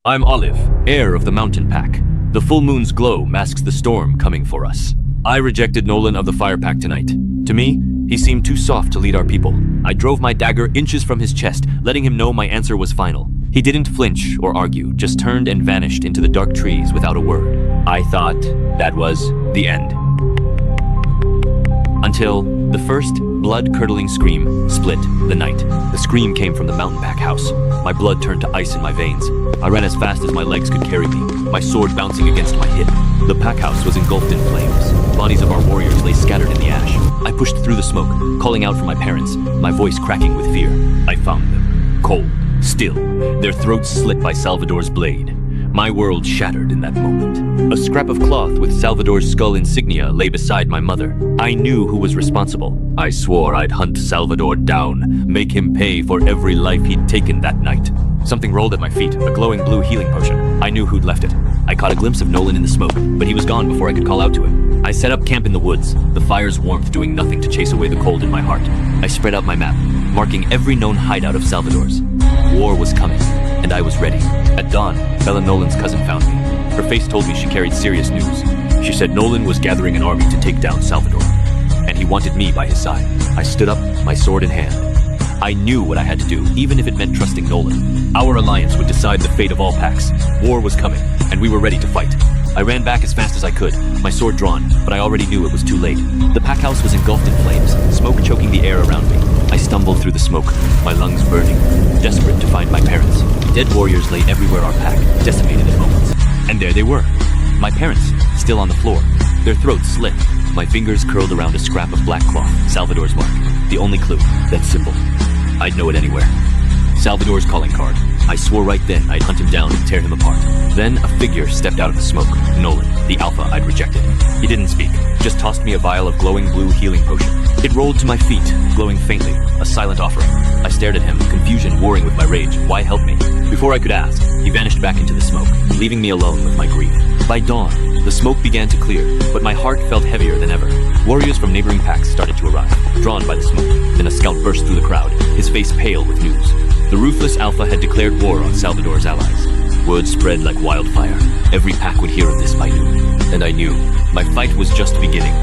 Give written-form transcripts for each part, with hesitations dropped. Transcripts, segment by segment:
I'm Olive, heir of the mountain pack. The full moon's glow masks the storm coming for us. I rejected Nolan of the fire pack tonight. To me, he seemed too soft to lead our people. I drove my dagger inches from his chest, letting him know my answer was final. He didn't flinch or argue, just turned and vanished into the dark trees without a word. I thought that was the end. Until the first blood-curdling scream split the night. The scream came from the mountain pack house. My blood turned to ice in my veins. I ran as fast as my legs could carry me, my sword bouncing against my hip. The pack house was engulfed in flames. Bodies of our warriors lay scattered in the ash. I pushed through the smoke, calling out for my parents, my voice cracking with fear. I found them, cold, still, their throats slit by Salvador's blade. My world shattered in that moment. A scrap of cloth with Salvador's skull insignia lay beside my mother. I knew who was responsible. I swore I'd hunt Salvador down, make him pay for every life he'd taken that night. Something rolled at my feet, a glowing blue healing potion. I knew who'd left it. I caught a glimpse of Nolan in the smoke, but he was gone before I could call out to him. I set up camp in the woods, the fire's warmth doing nothing to chase away the cold in my heart. I spread out my map, marking every known hideout of Salvador's. War was coming, and I was ready. At dawn, Bella Nolan's cousin found me. Her face told me she carried serious news. She said Nolan was gathering an army to take down Salvador, and he wanted me by his side. I stood up, my sword in hand. I knew what I had to do, even if it meant trusting Nolan. Our alliance would decide the fate of all packs. War was coming, and we were ready to fight. I ran back as fast as I could, my sword drawn, but I already knew it was too late. The pack house was engulfed in flames, smoke choking the air around me. I stumbled through the smoke, my lungs burning, desperate to find my parents. Dead warriors lay everywhere our pack, decimated in moments. And there they were, my parents, still on the floor, their throats slit. My fingers curled around a scrap of black cloth, Salvador's mark, the only clue, that symbol. I'd know it anywhere. Salvador's calling card. I swore right then I'd hunt him down and tear him apart. Then a figure stepped out of the smoke, Nolan, the alpha I'd rejected. He didn't speak, just tossed me a vial of glowing blue healing potion. It rolled to my feet, glowing faintly, a silent offering. I stared at him, confusion warring with my rage. Why help me? Before I could ask, he vanished back into the smoke, leaving me alone with my grief. By dawn, the smoke began to clear, but my heart felt heavier than ever. Warriors from neighboring packs started to arrive, drawn by the smoke. Then a scout burst through the crowd, his face pale with news. The ruthless Alpha had declared war on Salvador's allies. Word spread like wildfire. Every pack would hear of this by noon. And I knew, my fight was just beginning.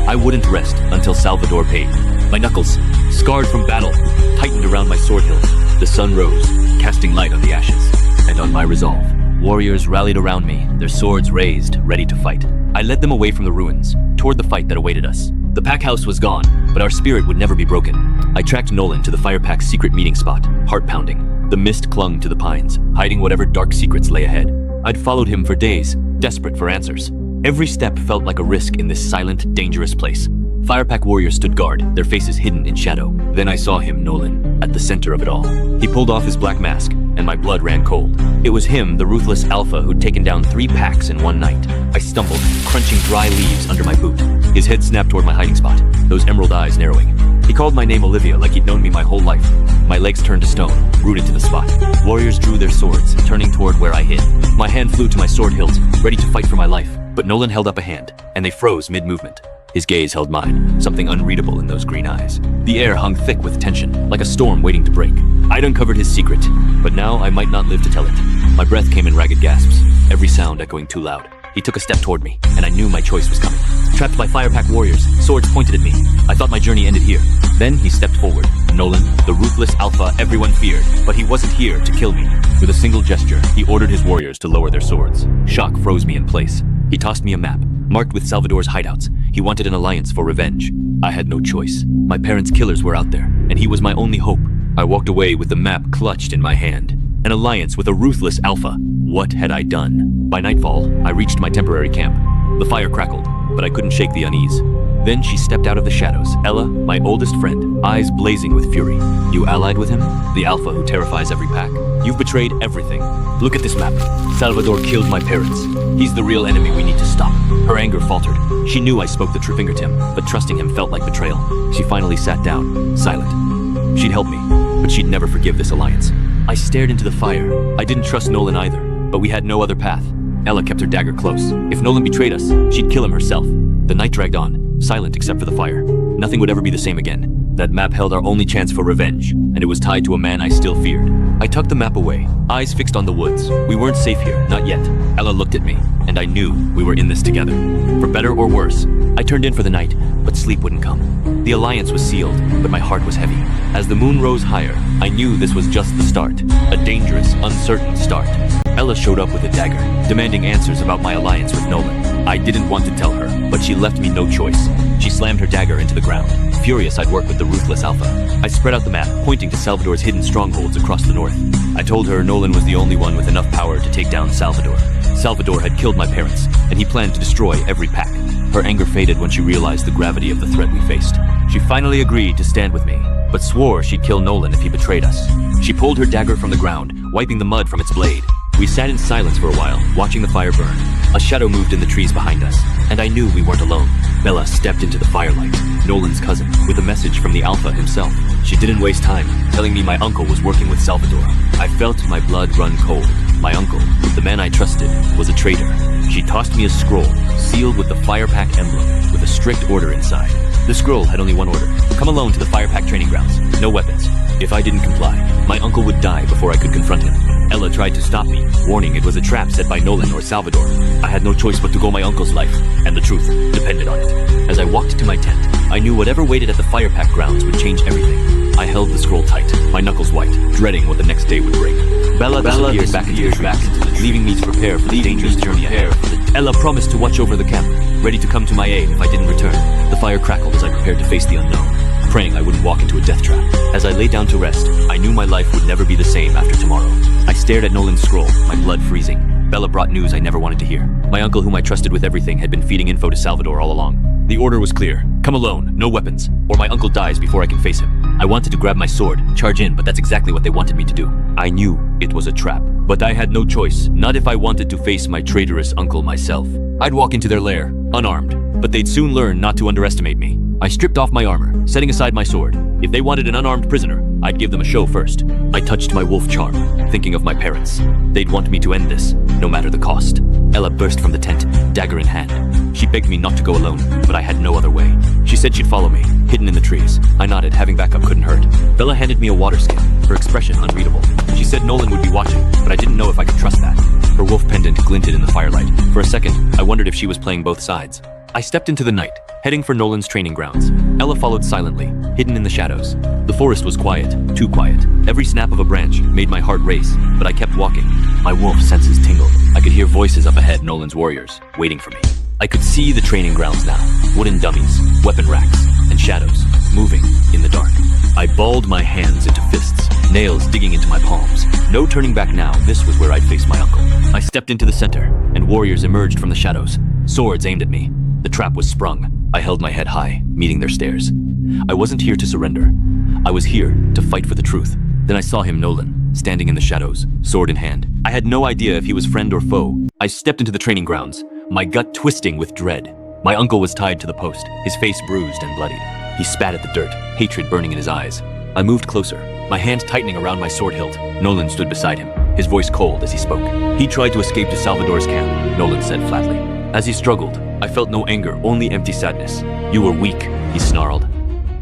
I wouldn't rest until Salvador paid. My knuckles, scarred from battle, tightened around my sword hilt. The sun rose, casting light on the ashes. And on my resolve, warriors rallied around me, their swords raised, ready to fight. I led them away from the ruins, toward the fight that awaited us. The pack house was gone, but our spirit would never be broken. I tracked Nolan to the fire pack's secret meeting spot, heart pounding. The mist clung to the pines, hiding whatever dark secrets lay ahead. I'd followed him for days, desperate for answers. Every step felt like a risk in this silent, dangerous place. Firepack warriors stood guard, their faces hidden in shadow. Then I saw him, Nolan, at the center of it all. He pulled off his black mask, and my blood ran cold. It was him, the ruthless alpha, who'd taken down 3 packs in one night. I stumbled, crunching dry leaves under my boot. His head snapped toward my hiding spot, those emerald eyes narrowing. He called my name Olivia like he'd known me my whole life. My legs turned to stone, rooted to the spot. Warriors drew their swords, turning toward where I hid. My hand flew to my sword hilt, ready to fight for my life. But Nolan held up a hand, and they froze mid-movement. His gaze held mine, something unreadable in those green eyes. The air hung thick with tension, like a storm waiting to break. I'd uncovered his secret, but now I might not live to tell it. My breath came in ragged gasps, every sound echoing too loud. He took a step toward me, and I knew my choice was coming. Trapped by firepack warriors, swords pointed at me. I thought my journey ended here. Then he stepped forward. Nolan, the ruthless alpha everyone feared, but he wasn't here to kill me. With a single gesture, he ordered his warriors to lower their swords. Shock froze me in place. He tossed me a map, marked with Salvador's hideouts. He wanted an alliance for revenge. I had no choice. My parents' killers were out there, and he was my only hope. I walked away with the map clutched in my hand. An alliance with a ruthless alpha. What had I done? By nightfall, I reached my temporary camp. The fire crackled, but I couldn't shake the unease. Then she stepped out of the shadows, Ella, my oldest friend, eyes blazing with fury. You allied with him? The alpha who terrifies every pack? You've betrayed everything. Look at this map. Salvador killed my parents. He's the real enemy we need to stop. Her anger faltered. She knew I spoke the true finger to him, but trusting him felt like betrayal. She finally sat down, silent. She'd help me, but she'd never forgive this alliance. I stared into the fire. I didn't trust Nolan either, but we had no other path. Ella kept her dagger close. If Nolan betrayed us, she'd kill him herself. The night dragged on, silent except for the fire. Nothing would ever be the same again. That map held our only chance for revenge, and it was tied to a man I still feared. I tucked the map away, eyes fixed on the woods. We weren't safe here, not yet. Ella looked at me, and I knew we were in this together. For better or worse, I turned in for the night, but sleep wouldn't come. The alliance was sealed, but my heart was heavy. As the moon rose higher, I knew this was just the start. A dangerous, uncertain start. Ella showed up with a dagger, demanding answers about my alliance with Nolan. I didn't want to tell her, but she left me no choice. She slammed her dagger into the ground. Furious I'd work with the ruthless Alpha, I spread out the map, pointing to Salvador's hidden strongholds across the north. I told her Nolan was the only one with enough power to take down Salvador. Salvador had killed my parents, and he planned to destroy every pack. Her anger faded when she realized the gravity of the threat we faced. She finally agreed to stand with me, but swore she'd kill Nolan if he betrayed us. She pulled her dagger from the ground, wiping the mud from its blade. We sat in silence for a while, watching the fire burn. A shadow moved in the trees behind us, and I knew we weren't alone. Bella stepped into the firelight, Nolan's cousin, with a message from the Alpha himself. She didn't waste time, telling me my uncle was working with Salvador. I felt my blood run cold. My uncle, the man I trusted, was a traitor. She tossed me a scroll, sealed with the Firepack emblem, with a strict order inside. The scroll had only one order: come alone to the Firepack training grounds, no weapons. If I didn't comply, my uncle would die before I could confront him. Ella tried to stop me, warning it was a trap set by Nolan or Salvador. I had no choice but to go my uncle's life, and the truth depended on it. As I walked to my tent, I knew whatever waited at the Firepack grounds would change everything. I held the scroll tight, my knuckles white, dreading what the next day would bring. Bella disappeared back into the trees, leaving me to prepare for the dangerous journey ahead. Ella promised to watch over the camp, ready to come to my aid if I didn't return. The fire crackled as I prepared to face the unknown, praying I wouldn't walk into a death trap. As I lay down to rest, I knew my life would never be the same after tomorrow. I stared at Nolan's scroll, my blood freezing. Bella brought news I never wanted to hear. My uncle, whom I trusted with everything, had been feeding info to Salvador all along. The order was clear: come alone, no weapons, or my uncle dies before I can face him. I wanted to grab my sword, charge in, but that's exactly what they wanted me to do. I knew it was a trap, but I had no choice, not if I wanted to face my traitorous uncle myself. I'd walk into their lair, unarmed, but they'd soon learn not to underestimate me. I stripped off my armor, setting aside my sword. If they wanted an unarmed prisoner, I'd give them a show first. I touched my wolf charm, thinking of my parents. They'd want me to end this, no matter the cost. Ella burst from the tent, dagger in hand. She begged me not to go alone, but I had no other way. She said she'd follow me, hidden in the trees. I nodded, having backup couldn't hurt. Bella handed me a water skin, her expression unreadable. She said Nolan would be watching, but I didn't know if I could trust that. Her wolf pendant glinted in the firelight. For a second, I wondered if she was playing both sides. I stepped into the night, heading for Nolan's training grounds. Ella followed silently, hidden in the shadows. The forest was quiet, too quiet. Every snap of a branch made my heart race, but I kept walking. My wolf senses tingled. I could hear voices up ahead, Nolan's warriors, waiting for me. I could see the training grounds now, wooden dummies, weapon racks, and shadows, moving in the dark. I balled my hands into fists, nails digging into my palms. No turning back now, this was where I'd face my uncle. I stepped into the center, and warriors emerged from the shadows, swords aimed at me. The trap was sprung. I held my head high, meeting their stares. I wasn't here to surrender. I was here to fight for the truth. Then I saw him, Nolan, standing in the shadows, sword in hand. I had no idea if he was friend or foe. I stepped into the training grounds, my gut twisting with dread. My uncle was tied to the post, his face bruised and bloodied. He spat at the dirt, hatred burning in his eyes. I moved closer, my hand tightening around my sword hilt. Nolan stood beside him, his voice cold as he spoke. He tried to escape to Salvador's camp, Nolan said flatly. As he struggled, I felt no anger, only empty sadness. You were weak, he snarled.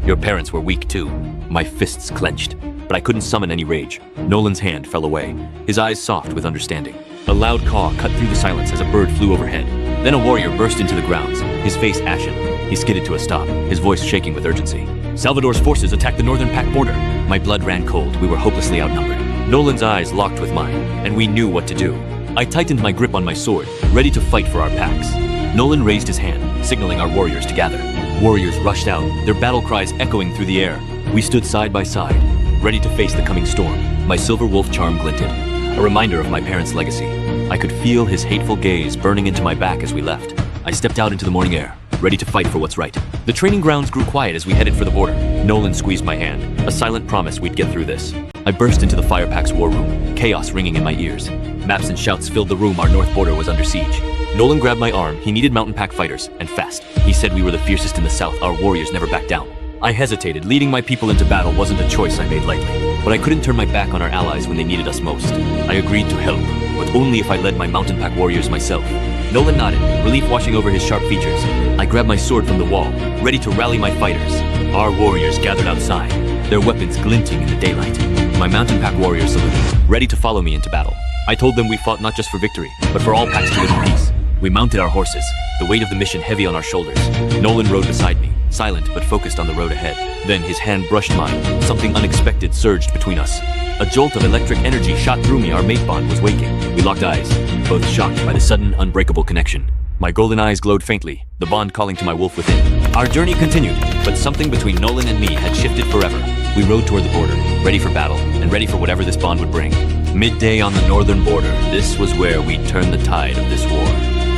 Your parents were weak too. My fists clenched, but I couldn't summon any rage. Nolan's hand fell away, his eyes soft with understanding. A loud caw cut through the silence as a bird flew overhead. Then a warrior burst into the grounds, his face ashen. He skidded to a stop, his voice shaking with urgency. Salvador's forces attacked the northern pack border. My blood ran cold, we were hopelessly outnumbered. Nolan's eyes locked with mine, and we knew what to do. I tightened my grip on my sword, ready to fight for our packs. Nolan raised his hand, signaling our warriors to gather. Warriors rushed out, their battle cries echoing through the air. We stood side by side, ready to face the coming storm. My silver wolf charm glinted, a reminder of my parents' legacy. I could feel his hateful gaze burning into my back as we left. I stepped out into the morning air, ready to fight for what's right. The training grounds grew quiet as we headed for the border. Nolan squeezed my hand, a silent promise we'd get through this. I burst into the Firepack's war room, chaos ringing in my ears. Maps and shouts filled the room, our north border was under siege. Nolan grabbed my arm, he needed mountain pack fighters, and fast. He said we were the fiercest in the south, our warriors never backed down. I hesitated, leading my people into battle wasn't a choice I made lightly. But I couldn't turn my back on our allies when they needed us most. I agreed to help, but only if I led my mountain pack warriors myself. Nolan nodded, relief washing over his sharp features. I grabbed my sword from the wall, ready to rally my fighters. Our warriors gathered outside, their weapons glinting in the daylight. My mountain pack warriors saluted, ready to follow me into battle. I told them we fought not just for victory, but for all packs to live in peace. We mounted our horses, the weight of the mission heavy on our shoulders. Nolan rode beside me, silent but focused on the road ahead. Then his hand brushed mine. Something unexpected surged between us. A jolt of electric energy shot through me. Our mate bond was waking. We locked eyes, both shocked by the sudden, unbreakable connection. My golden eyes glowed faintly, the bond calling to my wolf within. Our journey continued, but something between Nolan and me had shifted forever. We rode toward the border, ready for battle, and ready for whatever this bond would bring. Midday on the northern border, this was where we'd turn the tide of this war.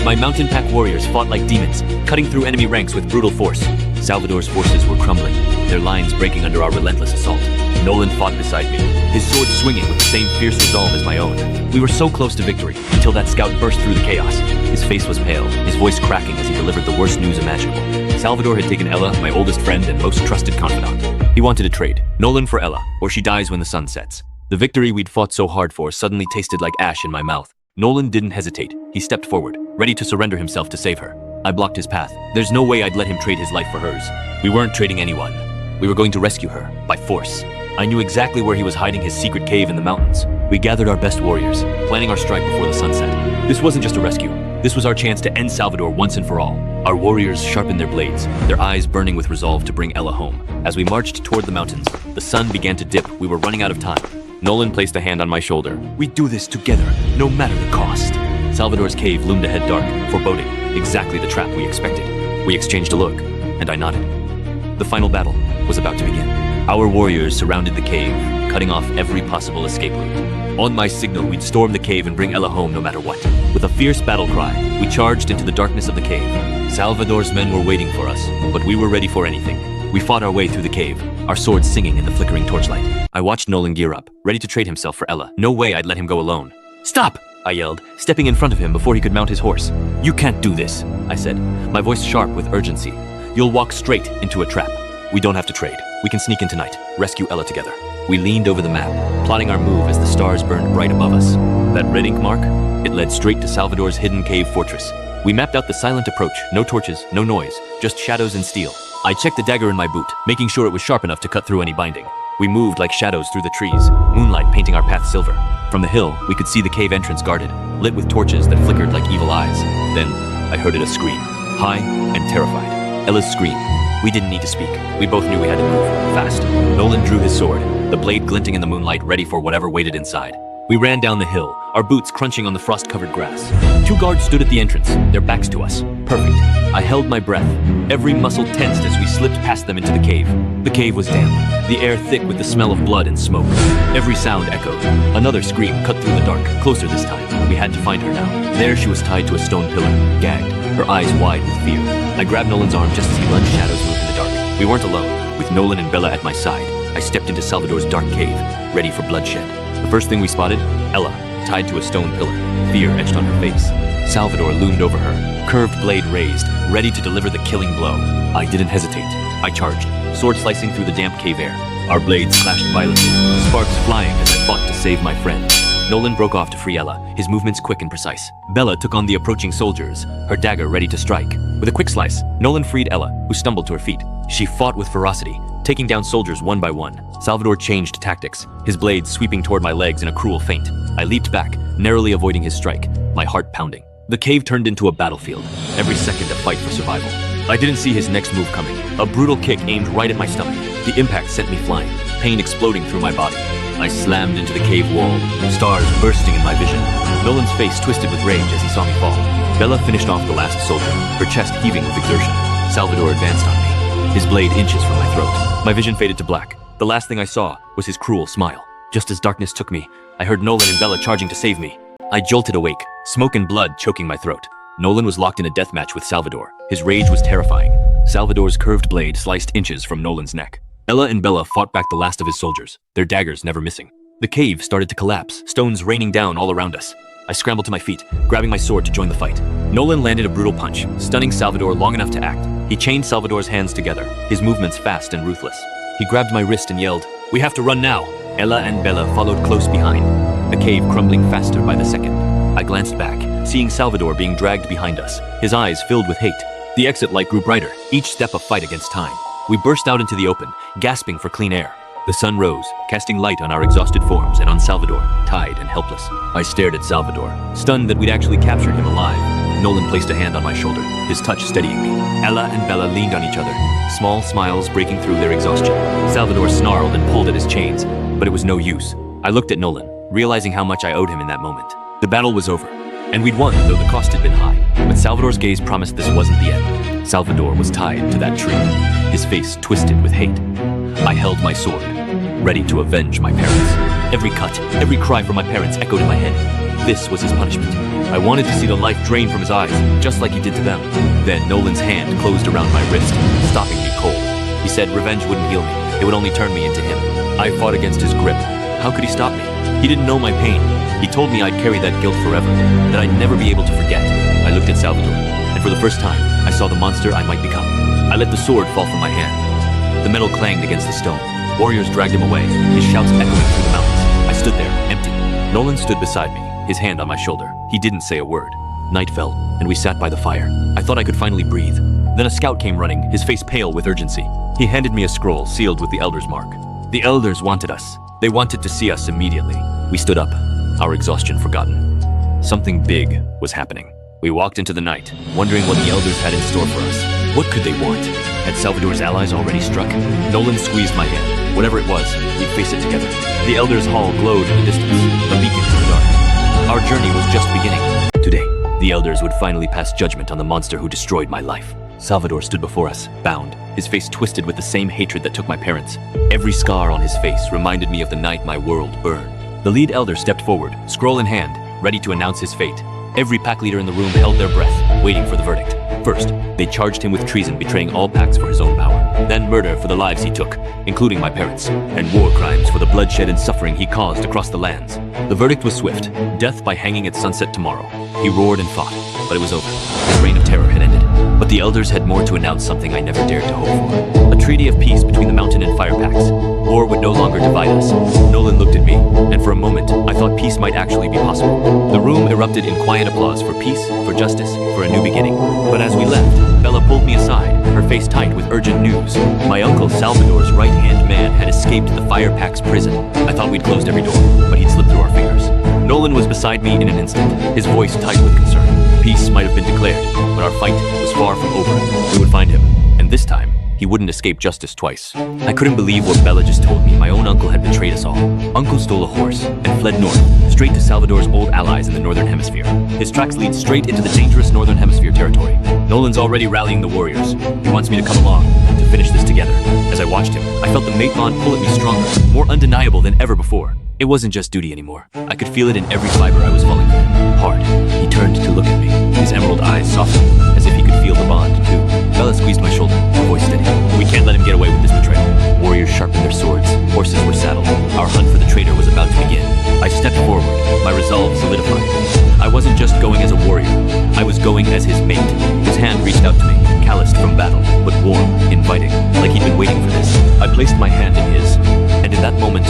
My mountain pack warriors fought like demons, cutting through enemy ranks with brutal force. Salvador's forces were crumbling, their lines breaking under our relentless assault. Nolan fought beside me, his sword swinging with the same fierce resolve as my own. We were so close to victory, until that scout burst through the chaos. His face was pale, his voice cracking as he delivered the worst news imaginable. Salvador had taken Ella, my oldest friend and most trusted confidant. He wanted to trade, Nolan for Ella, or she dies when the sun sets. The victory we'd fought so hard for suddenly tasted like ash in my mouth. Nolan didn't hesitate. He stepped forward, ready to surrender himself to save her. I blocked his path. There's no way I'd let him trade his life for hers. We weren't trading anyone. We were going to rescue her, by force. I knew exactly where he was hiding his secret cave in the mountains. We gathered our best warriors, planning our strike before the sunset. This wasn't just a rescue. This was our chance to end Salvador once and for all. Our warriors sharpened their blades, their eyes burning with resolve to bring Ella home. As we marched toward the mountains, the sun began to dip. We were running out of time. Nolan placed a hand on my shoulder. We'd do this together, no matter the cost. Salvador's cave loomed ahead dark, foreboding, exactly the trap we expected. We exchanged a look, and I nodded. The final battle was about to begin. Our warriors surrounded the cave, cutting off every possible escape route. On my signal, we'd storm the cave and bring Ella home no matter what. With a fierce battle cry, we charged into the darkness of the cave. Salvador's men were waiting for us, but we were ready for anything. We fought our way through the cave, our swords singing in the flickering torchlight. I watched Nolan gear up, ready to trade himself for Ella. No way I'd let him go alone. Stop! I yelled, stepping in front of him before he could mount his horse. You can't do this, I said, my voice sharp with urgency. You'll walk straight into a trap. We don't have to trade. We can sneak in tonight, rescue Ella together. We leaned over the map, plotting our move as the stars burned bright above us. That red ink mark? It led straight to Salvador's hidden cave fortress. We mapped out the silent approach, no torches, no noise, just shadows and steel. I checked the dagger in my boot, making sure it was sharp enough to cut through any binding. We moved like shadows through the trees, moonlight painting our path silver. From the hill, we could see the cave entrance guarded, lit with torches that flickered like evil eyes. Then, I heard it a scream, high and terrified. Ella's scream. We didn't need to speak. We both knew we had to move, fast. Nolan drew his sword, the blade glinting in the moonlight, ready for whatever waited inside. We ran down the hill, our boots crunching on the frost-covered grass. 2 guards stood at the entrance, their backs to us. Perfect. I held my breath, every muscle tensed as we slipped past them into the cave. The cave was damp, the air thick with the smell of blood and smoke. Every sound echoed. Another scream cut through the dark, closer this time. We had to find her now. There she was tied to a stone pillar, gagged, her eyes wide with fear. I grabbed Nolan's arm just as he lunged. Shadows moved in the dark. We weren't alone. With Nolan and Bella at my side, I stepped into Salvador's dark cave, ready for bloodshed. The first thing we spotted, Ella, tied to a stone pillar, fear etched on her face. Salvador loomed over her, curved blade raised, ready to deliver the killing blow. I didn't hesitate. I charged, sword slicing through the damp cave air. Our blades clashed violently, sparks flying as I fought to save my friend. Nolan broke off to free Ella, his movements quick and precise. Bella took on the approaching soldiers, her dagger ready to strike. With a quick slice, Nolan freed Ella, who stumbled to her feet. She fought with ferocity, taking down soldiers one by one. Salvador changed tactics, his blades sweeping toward my legs in a cruel feint. I leaped back, narrowly avoiding his strike, my heart pounding. The cave turned into a battlefield, every second a fight for survival. I didn't see his next move coming. A brutal kick aimed right at my stomach. The impact sent me flying, pain exploding through my body. I slammed into the cave wall, stars bursting in my vision. Nolan's face twisted with rage as he saw me fall. Bella finished off the last soldier, her chest heaving with exertion. Salvador advanced on me, his blade inches from my throat. My vision faded to black. The last thing I saw was his cruel smile. Just as darkness took me, I heard Nolan and Bella charging to save me. I jolted awake, smoke and blood choking my throat. Nolan was locked in a deathmatch with Salvador. His rage was terrifying. Salvador's curved blade sliced inches from Nolan's neck. Ella and Bella fought back the last of his soldiers, their daggers never missing. The cave started to collapse, stones raining down all around us. I scrambled to my feet, grabbing my sword to join the fight. Nolan landed a brutal punch, stunning Salvador long enough to act. He chained Salvador's hands together, his movements fast and ruthless. He grabbed my wrist and yelled, "We have to run now!" Ella and Bella followed close behind, the cave crumbling faster by the second. I glanced back, seeing Salvador being dragged behind us, his eyes filled with hate. The exit light grew brighter, each step a fight against time. We burst out into the open, gasping for clean air. The sun rose, casting light on our exhausted forms and on Salvador, tied and helpless. I stared at Salvador, stunned that we'd actually captured him alive. Nolan placed a hand on my shoulder, his touch steadying me. Ella and Bella leaned on each other, small smiles breaking through their exhaustion. Salvador snarled and pulled at his chains, but it was no use. I looked at Nolan, realizing how much I owed him in that moment. The battle was over, and we'd won, though the cost had been high. But Salvador's gaze promised this wasn't the end. Salvador was tied to that tree, his face twisted with hate. I held my sword, ready to avenge my parents. Every cut, every cry from my parents echoed in my head. This was his punishment. I wanted to see the life drain from his eyes, just like he did to them. Then Nolan's hand closed around my wrist, stopping me cold. He said revenge wouldn't heal me, it would only turn me into him. I fought against his grip. How could he stop me? He didn't know my pain. He told me I'd carry that guilt forever, that I'd never be able to forget. I looked at Salvador, and for the first time, I saw the monster I might become. I let the sword fall from my hand. The metal clanged against the stone. Warriors dragged him away, his shouts echoing through the mountains. I stood there, empty. Nolan stood beside me, his hand on my shoulder. He didn't say a word. Night fell, and we sat by the fire. I thought I could finally breathe. Then a scout came running, his face pale with urgency. He handed me a scroll sealed with the Elder's mark. The Elders wanted us. They wanted to see us immediately. We stood up, our exhaustion forgotten. Something big was happening. We walked into the night, wondering what the Elders had in store for us. What could they want? Had Salvador's allies already struck? Nolan squeezed my hand. Whatever it was, we'd face it together. The Elders' hall glowed in the distance, a beacon in the dark. Our journey was just beginning. Today, the Elders would finally pass judgment on the monster who destroyed my life. Salvador stood before us, bound, his face twisted with the same hatred that took my parents. Every scar on his face reminded me of the night my world burned. The lead elder stepped forward, scroll in hand, ready to announce his fate. Every pack leader in the room held their breath, waiting for the verdict. First, they charged him with treason, betraying all packs for his own power. Then murder for the lives he took, including my parents, and war crimes for the bloodshed and suffering he caused across the lands. The verdict was swift, death by hanging at sunset tomorrow. He roared and fought, but it was over. His reign of terror had ended. But the Elders had more to announce, something I never dared to hope for. A treaty of peace between the mountain and fire packs. War would no longer divide us. Nolan looked at me, and for a moment, I thought peace might actually be possible. The room erupted in quiet applause for peace, for justice, for a new beginning. But as we left, Bella pulled me aside, her face tight with urgent news. My uncle Salvador's right-hand man had escaped the fire pack's prison. I thought we'd closed every door, but he'd slipped through our fingers. Nolan was beside me in an instant, his voice tight with concern. Peace might have been declared, but our fight was far from over. We would find him, and this time, he wouldn't escape justice twice. I couldn't believe what Bella just told me. My own uncle had betrayed us all. Uncle stole a horse and fled north, straight to Salvador's old allies in the Northern Hemisphere. His tracks lead straight into the dangerous Northern Hemisphere territory. Nolan's already rallying the warriors. He wants me to come along, to finish this together. As I watched him, I felt the mate bond pull at me stronger, more undeniable than ever before. It wasn't just duty anymore. I could feel it in every fiber I was falling through. Hard. He turned to look at me, his emerald eyes softened, as if he could feel the bond, too. Bella squeezed my shoulder, her voice steady. We can't let him get away with this betrayal. Warriors sharpened their swords, horses were saddled. Our hunt for the traitor was about to begin. I stepped forward, my resolve solidified. I wasn't just going as a warrior, I was going as his mate. His hand reached out to me, calloused from battle, but warm, inviting, like he'd been waiting for this. I placed my hand in his, and in that moment,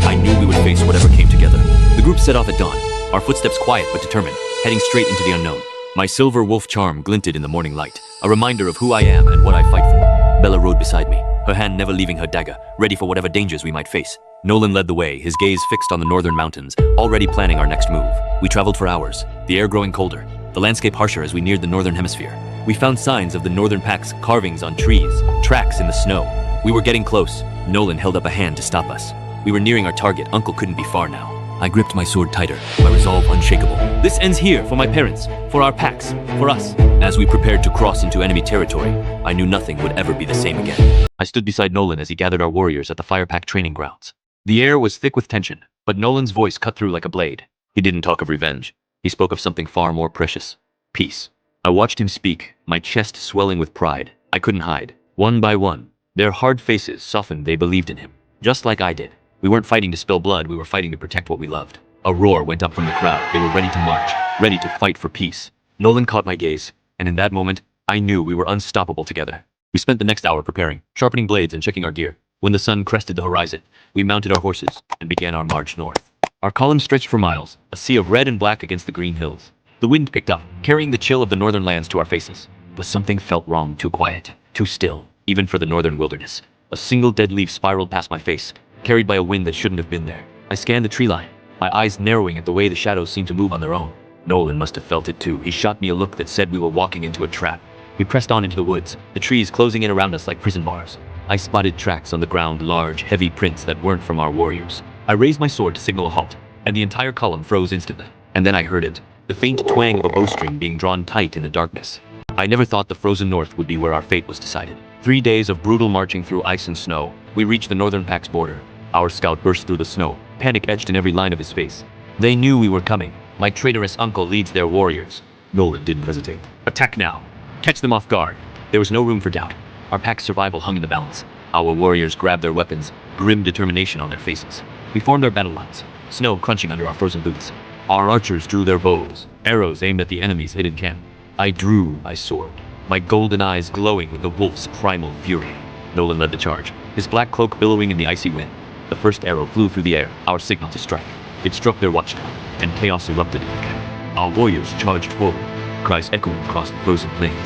I knew we would face whatever came together. The group set off at dawn, our footsteps quiet but determined, heading straight into the unknown. My silver wolf charm glinted in the morning light, a reminder of who I am and what I fight for. Bella rode beside me, her hand never leaving her dagger, ready for whatever dangers we might face. Nolan led the way, his gaze fixed on the northern mountains, already planning our next move. We traveled for hours, the air growing colder, the landscape harsher as we neared the northern hemisphere. We found signs of the northern pack's carvings on trees, tracks in the snow. We were getting close. Nolan held up a hand to stop us. We were nearing our target. Uncle couldn't be far now. I gripped my sword tighter, my resolve unshakable. This ends here, for my parents, for our packs, for us. As we prepared to cross into enemy territory, I knew nothing would ever be the same again. I stood beside Nolan as he gathered our warriors at the fire pack training grounds. The air was thick with tension, but Nolan's voice cut through like a blade. He didn't talk of revenge. He spoke of something far more precious. Peace. I watched him speak, my chest swelling with pride. I couldn't hide. One by one, their hard faces softened. They believed in him, just like I did. We weren't fighting to spill blood, we were fighting to protect what we loved. A roar went up from the crowd. They were ready to march, ready to fight for peace. Nolan caught my gaze, and in that moment, I knew we were unstoppable together. We spent the next hour preparing, sharpening blades and checking our gear. When the sun crested the horizon, we mounted our horses and began our march north. Our column stretched for miles, a sea of red and black against the green hills. The wind picked up, carrying the chill of the northern lands to our faces. But something felt wrong, too quiet, too still, even for the northern wilderness. A single dead leaf spiraled past my face, carried by a wind that shouldn't have been there. I scanned the tree line, my eyes narrowing at the way the shadows seemed to move on their own. Nolan must have felt it too. He shot me a look that said we were walking into a trap. We pressed on into the woods, the trees closing in around us like prison bars. I spotted tracks on the ground, large, heavy prints that weren't from our warriors. I raised my sword to signal a halt, and the entire column froze instantly. And then I heard it, the faint twang of a bowstring being drawn tight in the darkness. I never thought the frozen north would be where our fate was decided. 3 days of brutal marching through ice and snow, we reached the northern pack's border. Our scout burst through the snow, panic etched in every line of his face. They knew we were coming. My traitorous uncle leads their warriors. Nolan didn't hesitate. Attack now. Catch them off guard. There was no room for doubt. Our pack's survival hung in the balance. Our warriors grabbed their weapons, grim determination on their faces. We formed our battle lines, snow crunching under our frozen boots. Our archers drew their bows, arrows aimed at the enemy's hidden camp. I drew my sword, my golden eyes glowing with the wolf's primal fury. Nolan led the charge, his black cloak billowing in the icy wind. The first arrow flew through the air, our signal to strike. It struck their watchtower, and chaos erupted in the camp. Our warriors charged forward, cries echoing across the frozen plains.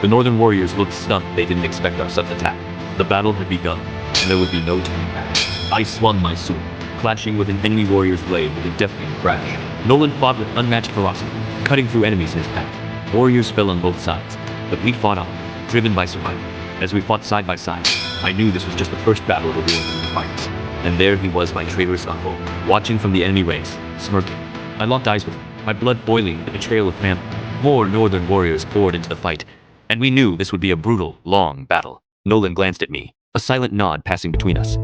The northern warriors looked stunned. They didn't expect our sudden attack. The battle had begun, and there would be no turning back. I swung my sword, clashing with an enemy warrior's blade with a deafening crash. Nolan fought with unmatched ferocity, cutting through enemies in his path. Warriors fell on both sides, but we fought on, driven by survival. As we fought side by side, I knew this was just the first battle of the war in the fight. And there he was, my traitorous uncle, watching from the enemy ranks, smirking. I locked eyes with him, my blood boiling at the betrayal of family. More northern warriors poured into the fight, and we knew this would be a brutal, long battle. Nolan glanced at me, a silent nod passing between us.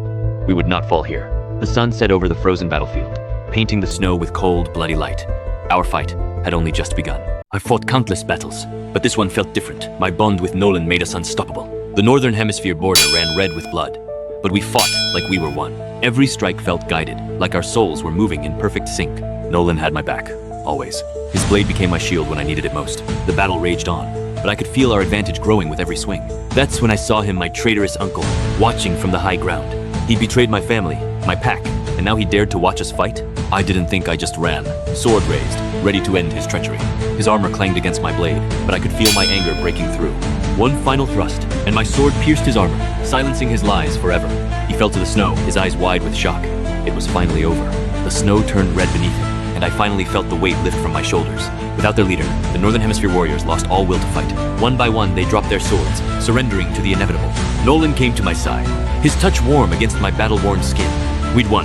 We would not fall here. The sun set over the frozen battlefield, painting the snow with cold, bloody light. Our fight had only just begun. I fought countless battles, but this one felt different. My bond with Nolan made us unstoppable. The northern hemisphere border ran red with blood, but we fought like we were one. Every strike felt guided, like our souls were moving in perfect sync. Nolan had my back, always. His blade became my shield when I needed it most. The battle raged on, but I could feel our advantage growing with every swing. That's when I saw him, my traitorous uncle, watching from the high ground. He betrayed my family, my pack, and now he dared to watch us fight? I didn't think. I just ran, sword raised, ready to end his treachery. His armor clanged against my blade, but I could feel my anger breaking through. One final thrust, and my sword pierced his armor, silencing his lies forever. He fell to the snow, his eyes wide with shock. It was finally over. The snow turned red beneath him, and I finally felt the weight lift from my shoulders. Without their leader, the Northern Hemisphere warriors lost all will to fight. One by one, they dropped their swords, surrendering to the inevitable. Nolan came to my side, his touch warm against my battle-worn skin. We'd won.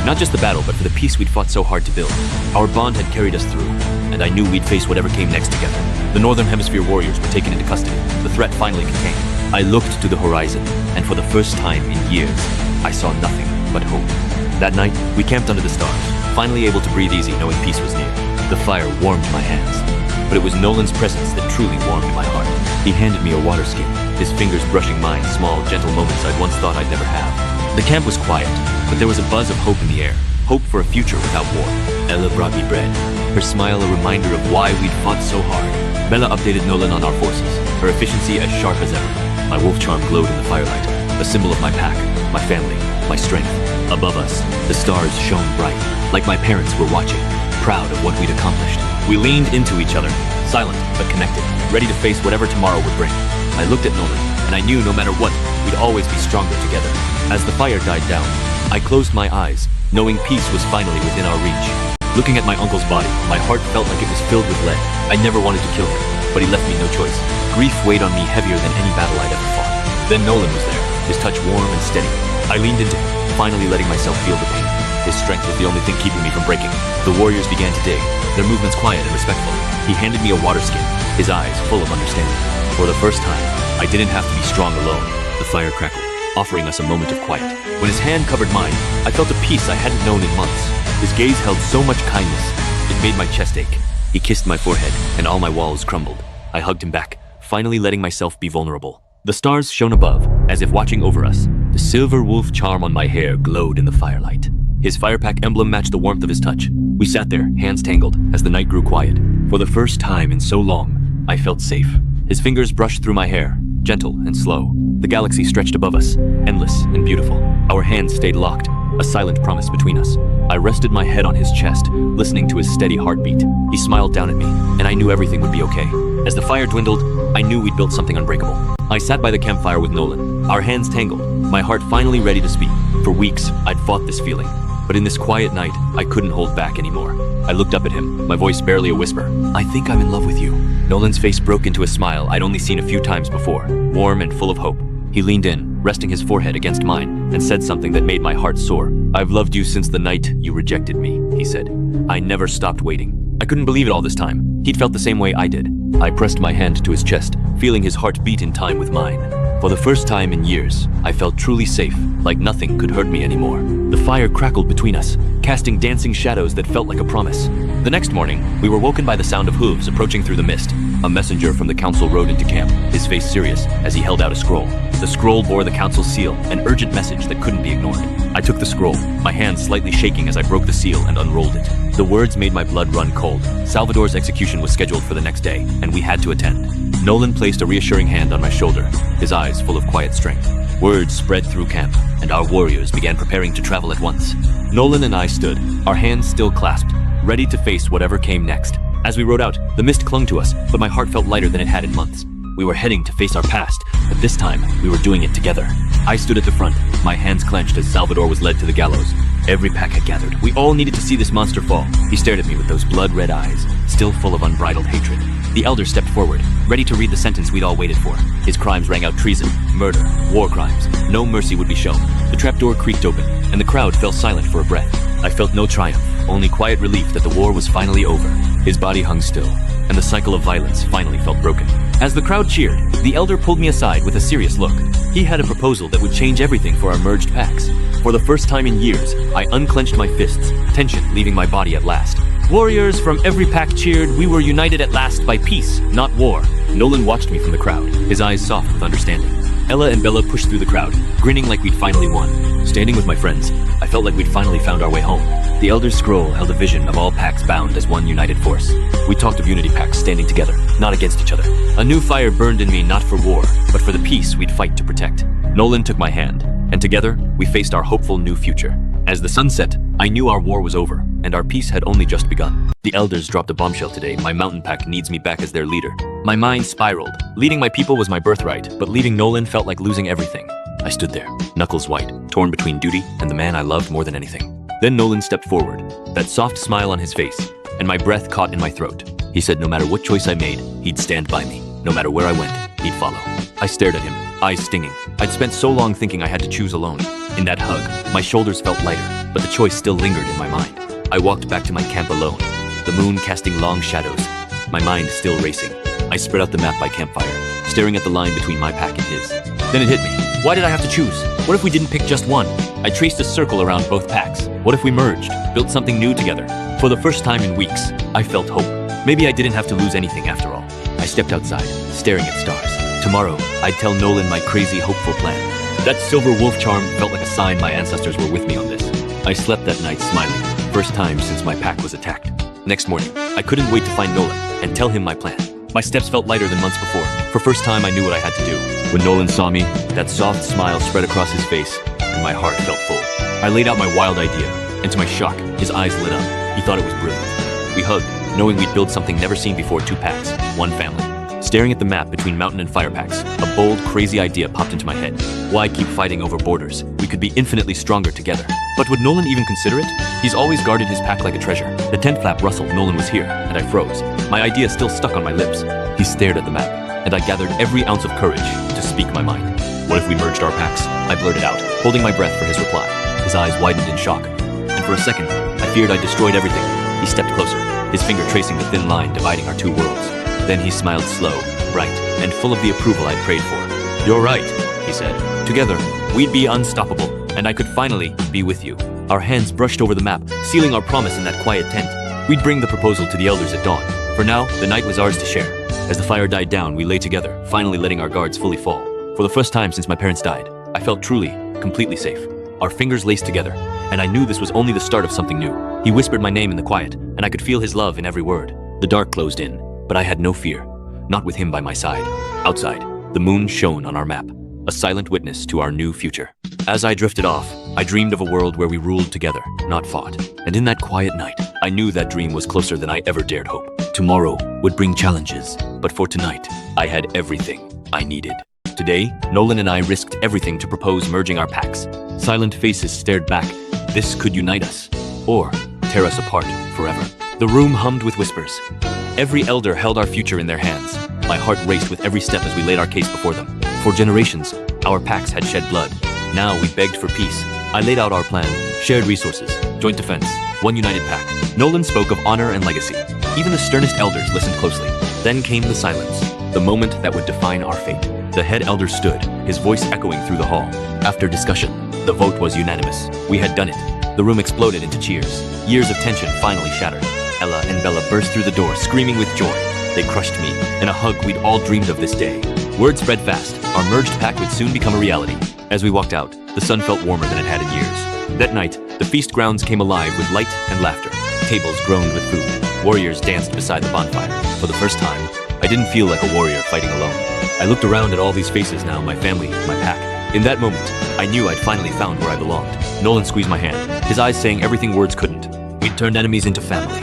Not just the battle, but for the peace we'd fought so hard to build. Our bond had carried us through, and I knew we'd face whatever came next together. The Northern Hemisphere warriors were taken into custody. The threat finally contained. I looked to the horizon, and for the first time in years, I saw nothing but hope. That night, we camped under the stars, finally able to breathe easy knowing peace was near. The fire warmed my hands, but it was Nolan's presence that truly warmed my heart. He handed me a water skin, his fingers brushing mine, small, gentle moments I'd once thought I'd never have. The camp was quiet, but there was a buzz of hope in the air, hope for a future without war. Ella brought me bread, her smile a reminder of why we'd fought so hard. Bella updated Nolan on our forces, her efficiency as sharp as ever. My wolf charm glowed in the firelight, a symbol of my pack, my family, my strength. Above us, the stars shone bright, like my parents were watching, proud of what we'd accomplished. We leaned into each other, silent but connected, ready to face whatever tomorrow would bring. I looked at Nolan, and I knew no matter what, we'd always be stronger together. As the fire died down, I closed my eyes, knowing peace was finally within our reach. Looking at my uncle's body, my heart felt like it was filled with lead. I never wanted to kill him, but he left me no choice. Grief weighed on me heavier than any battle I'd ever fought. Then Nolan was there, his touch warm and steady. I leaned into him, finally letting myself feel the pain. His strength was the only thing keeping me from breaking. The warriors began to dig, their movements quiet and respectful. He handed me a water skin, his eyes full of understanding. For the first time, I didn't have to be strong alone. The fire crackled, offering us a moment of quiet. When his hand covered mine, I felt a peace I hadn't known in months. His gaze held so much kindness, it made my chest ache. He kissed my forehead, and all my walls crumbled. I hugged him back, finally letting myself be vulnerable. The stars shone above, as if watching over us. The silver wolf charm on my hair glowed in the firelight. His firepack emblem matched the warmth of his touch. We sat there, hands tangled, as the night grew quiet. For the first time in so long, I felt safe. His fingers brushed through my hair, gentle and slow. The galaxy stretched above us, endless and beautiful. Our hands stayed locked, a silent promise between us. I rested my head on his chest, listening to his steady heartbeat. He smiled down at me, and I knew everything would be okay. As the fire dwindled, I knew we'd built something unbreakable. I sat by the campfire with Nolan, our hands tangled, my heart finally ready to speak. For weeks, I'd fought this feeling. But in this quiet night, I couldn't hold back anymore. I looked up at him, my voice barely a whisper. "I think I'm in love with you." Nolan's face broke into a smile I'd only seen a few times before, warm and full of hope. He leaned in, resting his forehead against mine, and said something that made my heart soar. "I've loved you since the night you rejected me," he said. I never stopped waiting. I couldn't believe it all this time. He'd felt the same way I did. I pressed my hand to his chest, feeling his heart beat in time with mine. For the first time in years, I felt truly safe, like nothing could hurt me anymore. The fire crackled between us, casting dancing shadows that felt like a promise. The next morning, we were woken by the sound of hooves approaching through the mist. A messenger from the council rode into camp, his face serious as he held out a scroll. The scroll bore the council's seal, an urgent message that couldn't be ignored. I took the scroll, my hand slightly shaking as I broke the seal and unrolled it. The words made my blood run cold. Salvador's execution was scheduled for the next day, and we had to attend. Nolan placed a reassuring hand on my shoulder, his eyes full of quiet strength. Word spread through camp, and our warriors began preparing to travel at once. Nolan and I stood, our hands still clasped, ready to face whatever came next. As we rode out, the mist clung to us, but my heart felt lighter than it had in months. We were heading to face our past, but this time, we were doing it together. I stood at the front, my hands clenched as Salvador was led to the gallows. Every pack had gathered. We all needed to see this monster fall. He stared at me with those blood-red eyes, still full of unbridled hatred. The elder stepped forward, ready to read the sentence we'd all waited for. His crimes rang out: treason, murder, war crimes. No mercy would be shown. The trapdoor creaked open, and the crowd fell silent for a breath. I felt no triumph, only quiet relief that the war was finally over. His body hung still, and the cycle of violence finally felt broken. As the crowd cheered, the elder pulled me aside with a serious look. He had a proposal that would change everything for our merged packs. For the first time in years, I unclenched my fists, tension leaving my body at last. Warriors from every pack cheered. We were united at last by peace, not war. Nolan watched me from the crowd, his eyes soft with understanding. Ella and Bella pushed through the crowd, grinning like we'd finally won. Standing with my friends, I felt like we'd finally found our way home. The Elder's scroll held a vision of all packs bound as one united force. We talked of unity packs standing together, not against each other. A new fire burned in me, not for war, but for the peace we'd fight to protect. Nolan took my hand, and together, we faced our hopeful new future. As the sun set, I knew our war was over, and our peace had only just begun. The Elders dropped a bombshell today. My mountain pack needs me back as their leader. My mind spiraled. Leading my people was my birthright, but leaving Nolan felt like losing everything. I stood there, knuckles white, torn between duty and the man I loved more than anything. Then Nolan stepped forward, that soft smile on his face, and my breath caught in my throat. He said no matter what choice I made, he'd stand by me. No matter where I went, he'd follow. I stared at him, eyes stinging. I'd spent so long thinking I had to choose alone. In that hug, my shoulders felt lighter, but the choice still lingered in my mind. I walked back to my camp alone, the moon casting long shadows, my mind still racing. I spread out the map by campfire, staring at the line between my pack and his. Then it hit me. Why did I have to choose? What if we didn't pick just one? I traced a circle around both packs. What if we merged, built something new together? For the first time in weeks, I felt hope. Maybe I didn't have to lose anything after all. I stepped outside, staring at stars. Tomorrow, I'd tell Nolan my crazy, hopeful plan. That silver wolf charm felt like a sign my ancestors were with me on this. I slept that night smiling, first time since my pack was attacked. Next morning, I couldn't wait to find Nolan and tell him my plan. My steps felt lighter than months before. For first time, I knew what I had to do. When Nolan saw me, that soft smile spread across his face, and my heart felt full. I laid out my wild idea, and to my shock, his eyes lit up. He thought it was brilliant. We hugged, knowing we'd build something never seen before: two packs, one family. Staring at the map between mountain and fire packs, a bold, crazy idea popped into my head. Why keep fighting over borders? We could be infinitely stronger together. But would Nolan even consider it? He's always guarded his pack like a treasure. The tent flap rustled. Nolan was here, and I froze. My idea still stuck on my lips. He stared at the map, and I gathered every ounce of courage to speak my mind. What if we merged our packs? I blurted out, holding my breath for his reply. His eyes widened in shock, and for a second, I feared I destroyed everything. He stepped closer, his finger tracing the thin line dividing our two worlds. Then he smiled slow, bright, and full of the approval I'd prayed for. "You're right," he said. "Together, we'd be unstoppable, and I could finally be with you." Our hands brushed over the map, sealing our promise in that quiet tent. We'd bring the proposal to the elders at dawn. For now, the night was ours to share. As the fire died down, we lay together, finally letting our guards fully fall. For the first time since my parents died, I felt truly, completely safe. Our fingers laced together, and I knew this was only the start of something new. He whispered my name in the quiet, and I could feel his love in every word. The dark closed in, but I had no fear, not with him by my side. Outside, the moon shone on our map, a silent witness to our new future. As I drifted off, I dreamed of a world where we ruled together, not fought. And in that quiet night, I knew that dream was closer than I ever dared hope. Tomorrow would bring challenges, but for tonight, I had everything I needed. Today, Nolan and I risked everything to propose merging our packs. Silent faces stared back. This could unite us, or tear us apart forever. The room hummed with whispers. Every elder held our future in their hands. My heart raced with every step as we laid our case before them. For generations, our packs had shed blood. Now we begged for peace. I laid out our plan: shared resources, joint defense, one united pack. Nolan spoke of honor and legacy. Even the sternest elders listened closely. Then came the silence, the moment that would define our fate. The head elder stood, his voice echoing through the hall. After discussion, the vote was unanimous. We had done it. The room exploded into cheers. Years of tension finally shattered. Ella and Bella burst through the door, screaming with joy. They crushed me in a hug we'd all dreamed of this day. Word spread fast. Our merged pack would soon become a reality. As we walked out, the sun felt warmer than it had in years. That night, the feast grounds came alive with light and laughter. Tables groaned with food. Warriors danced beside the bonfire. For the first time, I didn't feel like a warrior fighting alone. I looked around at all these faces now, my family, my pack. In that moment, I knew I'd finally found where I belonged. Nolan squeezed my hand, his eyes saying everything words couldn't. We'd turned enemies into family,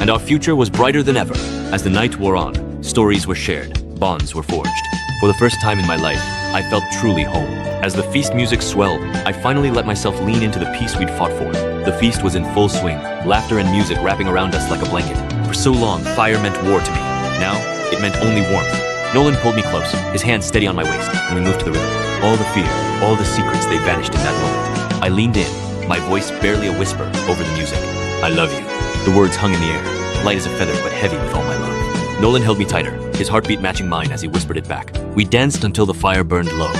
and our future was brighter than ever. As the night wore on, stories were shared, bonds were forged. For the first time in my life, I felt truly home. As the feast music swelled, I finally let myself lean into the peace we'd fought for. The feast was in full swing, laughter and music wrapping around us like a blanket. For so long, fire meant war to me. Now, it meant only warmth. Nolan pulled me close, his hand steady on my waist, and we moved to the rhythm. All the fear, all the secrets, they vanished in that moment. I leaned in, my voice barely a whisper over the music. I love you. The words hung in the air, light as a feather but heavy with all my love. Nolan held me tighter, his heartbeat matching mine as he whispered it back. We danced until the fire burned low,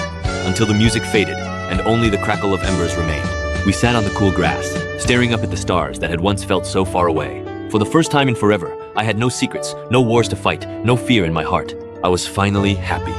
until the music faded, and only the crackle of embers remained. We sat on the cool grass, staring up at the stars that had once felt so far away. For the first time in forever, I had no secrets, no wars to fight, no fear in my heart. I was finally happy.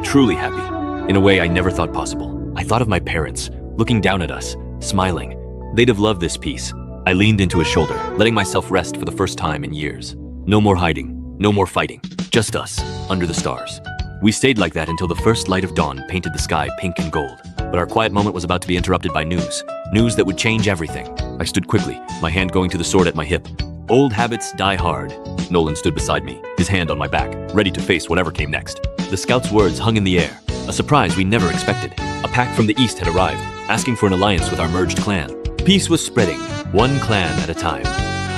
Truly happy. In a way I never thought possible. I thought of my parents, looking down at us, smiling. They'd have loved this peace. I leaned into his shoulder, letting myself rest for the first time in years. No more hiding, no more fighting. Just us, under the stars. We stayed like that until the first light of dawn painted the sky pink and gold. But our quiet moment was about to be interrupted by news. News that would change everything. I stood quickly, my hand going to the sword at my hip. Old habits die hard. Nolan stood beside me, his hand on my back, ready to face whatever came next. The scout's words hung in the air, a surprise we never expected. A pack from the east had arrived, asking for an alliance with our merged clan. Peace was spreading, one clan at a time.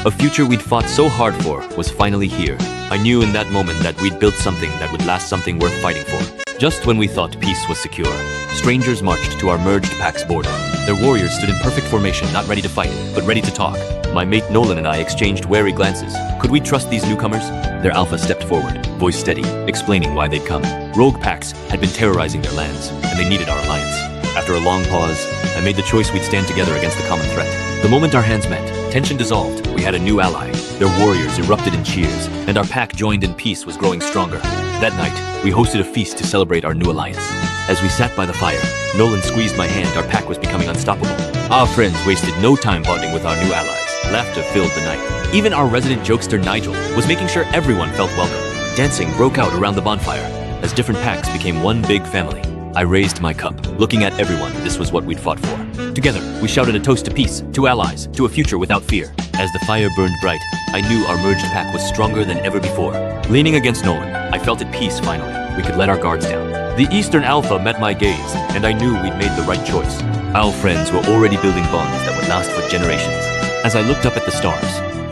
A future we'd fought so hard for was finally here. I knew in that moment that we'd built something that would last, something worth fighting for. Just when we thought peace was secure, strangers marched to our merged pack's border. Their warriors stood in perfect formation, not ready to fight, but ready to talk. My mate Nolan and I exchanged wary glances. Could we trust these newcomers? Their alpha stepped forward, voice steady, explaining why they'd come. Rogue packs had been terrorizing their lands, and they needed our alliance. After a long pause, I made the choice we'd stand together against the common threat. The moment our hands met, tension dissolved. We had a new ally. Their warriors erupted in cheers, and our pack joined in peace was growing stronger. That night, we hosted a feast to celebrate our new alliance. As we sat by the fire, Nolan squeezed my hand. Our pack was becoming unstoppable. Our friends wasted no time bonding with our new allies. Laughter filled the night. Even our resident jokester Nigel was making sure everyone felt welcome. Dancing broke out around the bonfire as different packs became one big family. I raised my cup, looking at everyone. This was what we'd fought for. Together, we shouted a toast to peace, to allies, to a future without fear. As the fire burned bright, I knew our merged pack was stronger than ever before. Leaning against Nolan, I felt at peace finally. We could let our guards down. The Eastern Alpha met my gaze, and I knew we'd made the right choice. Our friends were already building bonds that would last for generations. As I looked up at the stars,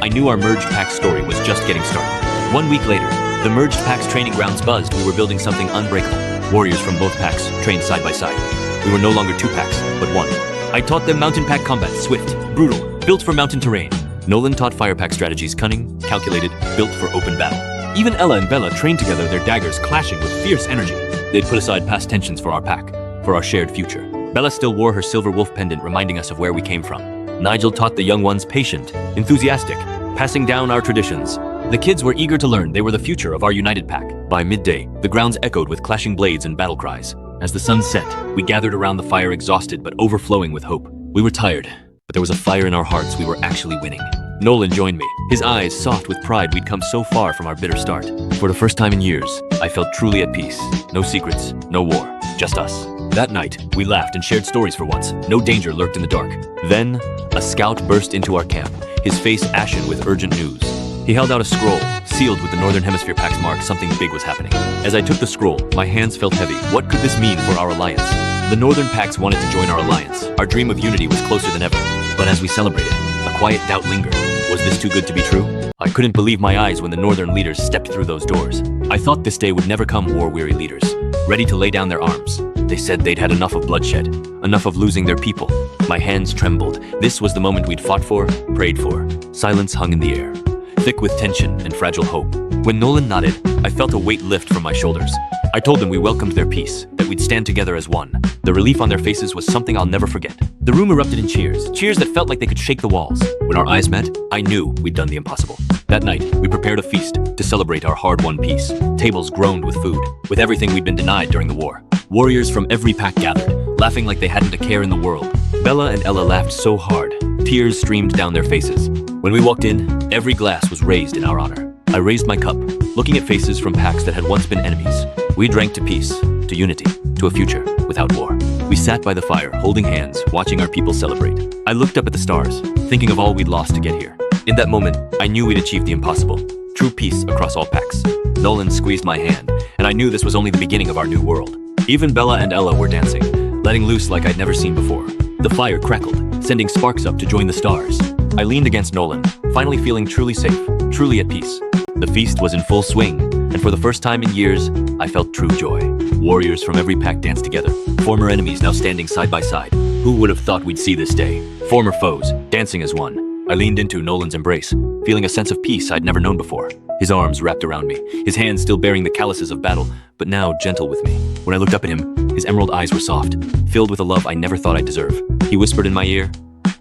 I knew our merged pack story was just getting started. 1 week later, the merged pack's training grounds buzzed. We were building something unbreakable. Warriors from both packs trained side by side. We were no longer two packs, but one. I taught them mountain pack combat, swift, brutal, built for mountain terrain. Nolan taught fire pack strategies, cunning, calculated, built for open battle. Even Ella and Bella trained together, their daggers clashing with fierce energy. They'd put aside past tensions for our pack, for our shared future. Bella still wore her silver wolf pendant, reminding us of where we came from. Nigel taught the young ones patient, enthusiastic, passing down our traditions. The kids were eager to learn. They were the future of our united pack. By midday, the grounds echoed with clashing blades and battle cries. As the sun set, we gathered around the fire, exhausted but overflowing with hope. We were tired, but there was a fire in our hearts. We were actually winning. Nolan joined me, his eyes soft with pride. We'd come so far from our bitter start. For the first time in years, I felt truly at peace. No secrets, no war, just us. That night, we laughed and shared stories for once. No danger lurked in the dark. Then, a scout burst into our camp, his face ashen with urgent news. He held out a scroll, sealed with the Northern Hemisphere Pax mark, something big was happening. As I took the scroll, my hands felt heavy. What could this mean for our alliance? The Northern Pax wanted to join our alliance. Our dream of unity was closer than ever. But as we celebrated, a quiet doubt lingered. Was this too good to be true? I couldn't believe my eyes when the Northern leaders stepped through those doors. I thought this day would never come, war-weary leaders, ready to lay down their arms. They said they'd had enough of bloodshed, enough of losing their people. My hands trembled. This was the moment we'd fought for, prayed for. Silence hung in the air, thick with tension and fragile hope. When Nolan nodded, I felt a weight lift from my shoulders. I told them we welcomed their peace, that we'd stand together as one. The relief on their faces was something I'll never forget. The room erupted in cheers, cheers that felt like they could shake the walls. When our eyes met, I knew we'd done the impossible. That night, we prepared a feast to celebrate our hard-won peace. Tables groaned with food, with everything we'd been denied during the war. Warriors from every pack gathered, laughing like they hadn't a care in the world. Bella and Ella laughed so hard, tears streamed down their faces. When we walked in, every glass was raised in our honor. I raised my cup, looking at faces from packs that had once been enemies. We drank to peace, to unity, to a future without war. We sat by the fire, holding hands, watching our people celebrate. I looked up at the stars, thinking of all we'd lost to get here. In that moment, I knew we'd achieved the impossible. True peace across all packs. Nolan squeezed my hand, and I knew this was only the beginning of our new world. Even Bella and Ella were dancing, letting loose like I'd never seen before. The fire crackled, sending sparks up to join the stars. I leaned against Nolan, finally feeling truly safe, truly at peace. The feast was in full swing, and for the first time in years, I felt true joy. Warriors from every pack danced together, former enemies now standing side by side. Who would have thought we'd see this day? Former foes, dancing as one. I leaned into Nolan's embrace, feeling a sense of peace I'd never known before. His arms wrapped around me, his hands still bearing the calluses of battle, but now gentle with me. When I looked up at him, his emerald eyes were soft, filled with a love I never thought I'd deserve. He whispered in my ear,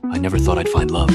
"I never thought I'd find love.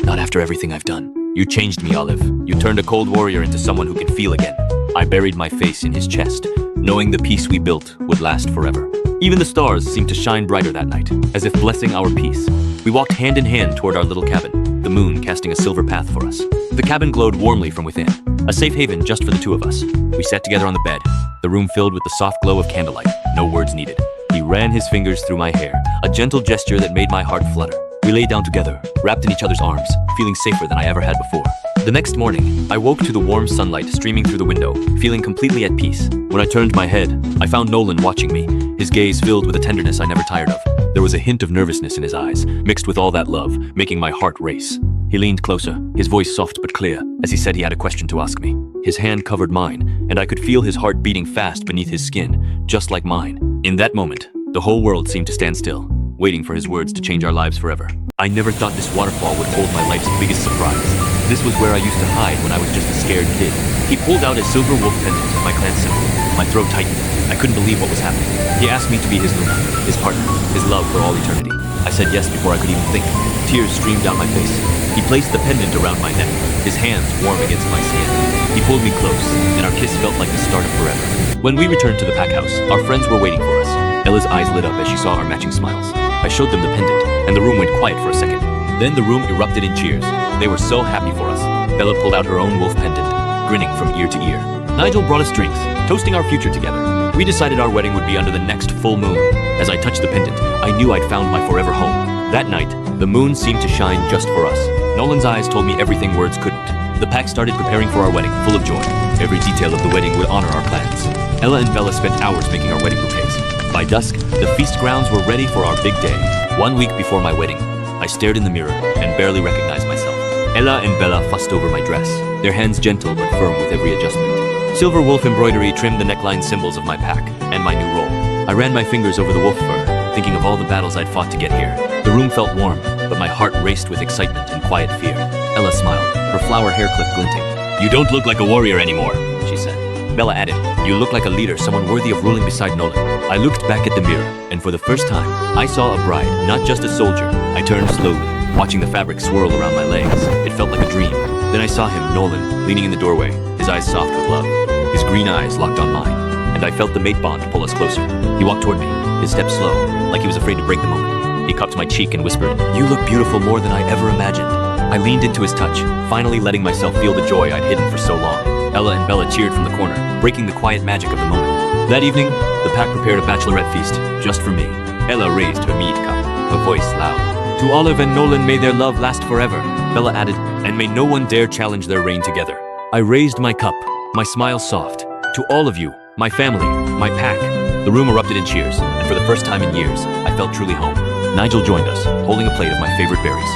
Not after everything I've done. You changed me, Olive. You turned a cold warrior into someone who can feel again." I buried my face in his chest, knowing the peace we built would last forever. Even the stars seemed to shine brighter that night, as if blessing our peace. We walked hand in hand toward our little cabin, the moon casting a silver path for us. The cabin glowed warmly from within, a safe haven just for the two of us. We sat together on the bed, the room filled with the soft glow of candlelight, no words needed. He ran his fingers through my hair, a gentle gesture that made my heart flutter. We lay down together, wrapped in each other's arms, feeling safer than I ever had before. The next morning, I woke to the warm sunlight streaming through the window, feeling completely at peace. When I turned my head, I found Nolan watching me, his gaze filled with a tenderness I never tired of. There was a hint of nervousness in his eyes, mixed with all that love, making my heart race. He leaned closer, his voice soft but clear, as he said he had a question to ask me. His hand covered mine, and I could feel his heart beating fast beneath his skin, just like mine. In that moment, the whole world seemed to stand still, waiting for his words to change our lives forever. I never thought this waterfall would hold my life's biggest surprise. This was where I used to hide when I was just a scared kid. He pulled out his silver wolf pendant, my clan symbol. My throat tightened. I couldn't believe what was happening. He asked me to be his Luna, his partner, his love for all eternity. I said yes before I could even think. Tears streamed down my face. He placed the pendant around my neck, his hands warm against my skin. He pulled me close, and our kiss felt like the start of forever. When we returned to the pack house, our friends were waiting for us. Ella's eyes lit up as she saw our matching smiles. I showed them the pendant, and the room went quiet for a second. Then the room erupted in cheers. They were so happy for us. Bella pulled out her own wolf pendant, grinning from ear to ear. Nigel brought us drinks, toasting our future together. We decided our wedding would be under the next full moon. As I touched the pendant, I knew I'd found my forever home. That night, the moon seemed to shine just for us. Nolan's eyes told me everything words couldn't. The pack started preparing for our wedding, full of joy. Every detail of the wedding would honor our clans. Ella and Bella spent hours making our wedding bouquets. By dusk, the feast grounds were ready for our big day. 1 week before my wedding, I stared in the mirror and barely recognized myself. Ella and Bella fussed over my dress, their hands gentle but firm with every adjustment. Silver wolf embroidery trimmed the neckline symbols of my pack and my new role. I ran my fingers over the wolf fur, thinking of all the battles I'd fought to get here. The room felt warm, but my heart raced with excitement and quiet fear. Ella smiled, her flower hair clip glinting. "You don't look like a warrior anymore," she said. Bella added, "You look like a leader, someone worthy of ruling beside Nolan." I looked back at the mirror, and for the first time, I saw a bride, not just a soldier. I turned slowly, watching the fabric swirl around my legs. It felt like a dream. Then I saw him, Nolan, leaning in the doorway, his eyes soft with love. His green eyes locked on mine, and I felt the mate bond pull us closer. He walked toward me, his steps slow, like he was afraid to break the moment. He cupped my cheek and whispered, "You look beautiful more than I ever imagined." I leaned into his touch, finally letting myself feel the joy I'd hidden for so long. Ella and Bella cheered from the corner, breaking the quiet magic of the moment. That evening, the pack prepared a bachelorette feast, just for me. Ella raised her mead cup, her voice loud. "To Olive and Nolan may their love last forever," Bella added, "and may no one dare challenge their reign together." I raised my cup, my smile soft. To all of you, my family, my pack. The room erupted in cheers, and for the first time in years, I felt truly home. Nigel joined us, holding a plate of my favorite berries.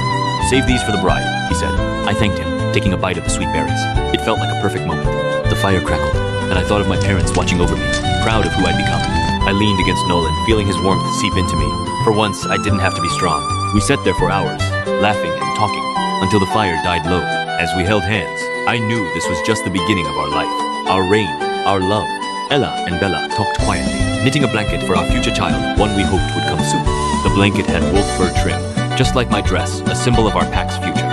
"Save these for the bride," he said. I thanked him, taking a bite of the sweet berries. It felt like a perfect moment. The fire crackled, and I thought of my parents watching over me, proud of who I'd become. I leaned against Nolan, feeling his warmth seep into me. For once, I didn't have to be strong. We sat there for hours, laughing and talking, until the fire died low. As we held hands, I knew this was just the beginning of our life, our reign, our love. Ella and Bella talked quietly, knitting a blanket for our future child, one we hoped would come soon. The blanket had wolf fur trim, just like my dress, a symbol of our pack's future.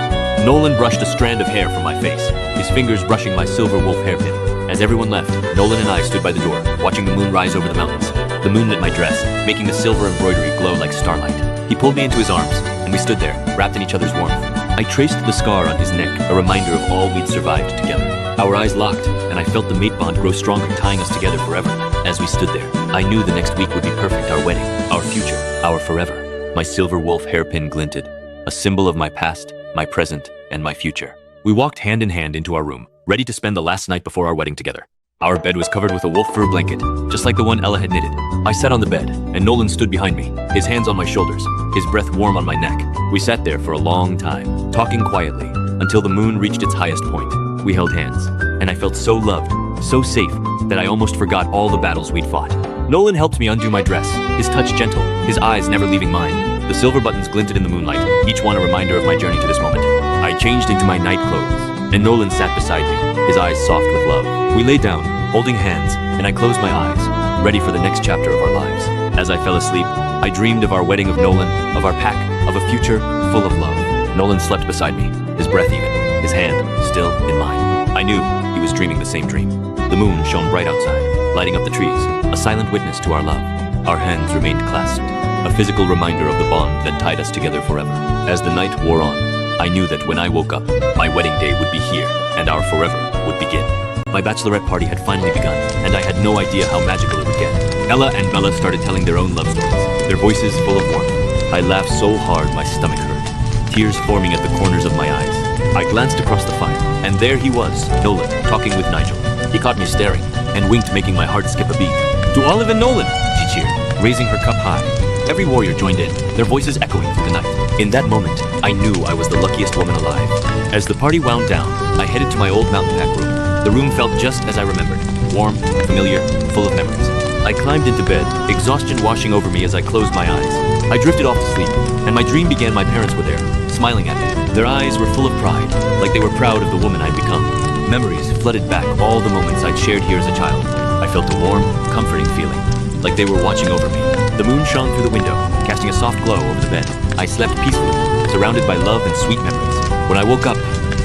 Nolan brushed a strand of hair from my face, his fingers brushing my silver wolf hairpin. As everyone left, Nolan and I stood by the door, watching the moon rise over the mountains. The moon lit my dress, making the silver embroidery glow like starlight. He pulled me into his arms, and we stood there, wrapped in each other's warmth. I traced the scar on his neck, a reminder of all we'd survived together. Our eyes locked, and I felt the mate bond grow stronger, tying us together forever. As we stood there, I knew the next week would be perfect, our wedding, our future, our forever. My silver wolf hairpin glinted, a symbol of my past, my present, and my future. We walked hand in hand into our room, ready to spend the last night before our wedding together. Our bed was covered with a wolf fur blanket, just like the one Ella had knitted. I sat on the bed, and Nolan stood behind me, his hands on my shoulders, his breath warm on my neck. We sat there for a long time, talking quietly, until the moon reached its highest point. We held hands, and I felt so loved, so safe, that I almost forgot all the battles we'd fought. Nolan helped me undo my dress, his touch gentle, his eyes never leaving mine. The silver buttons glinted in the moonlight, each one a reminder of my journey to this moment. I changed into my night clothes, and Nolan sat beside me, his eyes soft with love. We lay down, holding hands, and I closed my eyes, ready for the next chapter of our lives. As I fell asleep, I dreamed of our wedding, of Nolan, of our pack, of a future full of love. Nolan slept beside me, his breath even, his hand still in mine. I knew he was dreaming the same dream. The moon shone bright outside, lighting up the trees, a silent witness to our love. Our hands remained clasped, a physical reminder of the bond that tied us together forever. As the night wore on, I knew that when I woke up, my wedding day would be here, and our forever would begin. My bachelorette party had finally begun, and I had no idea how magical it would get. Ella and Bella started telling their own love stories, their voices full of warmth. I laughed so hard my stomach hurt, tears forming at the corners of my eyes. I glanced across the fire, and there he was, Nolan, talking with Nigel. He caught me staring, and winked, making my heart skip a beat. "To Olive and Nolan," she cheered, raising her cup high. Every warrior joined in, their voices echoing through the night. In that moment, I knew I was the luckiest woman alive. As the party wound down, I headed to my old mountain pack room. The room felt just as I remembered, warm, familiar, full of memories. I climbed into bed, exhaustion washing over me as I closed my eyes. I drifted off to sleep, and my dream began. My parents were there, smiling at me. Their eyes were full of pride, like they were proud of the woman I'd become. Memories flooded back all the moments I'd shared here as a child. I felt a warm, comforting feeling, like they were watching over me. The moon shone through the window, casting a soft glow over the bed. I slept peacefully, surrounded by love and sweet memories. When I woke up,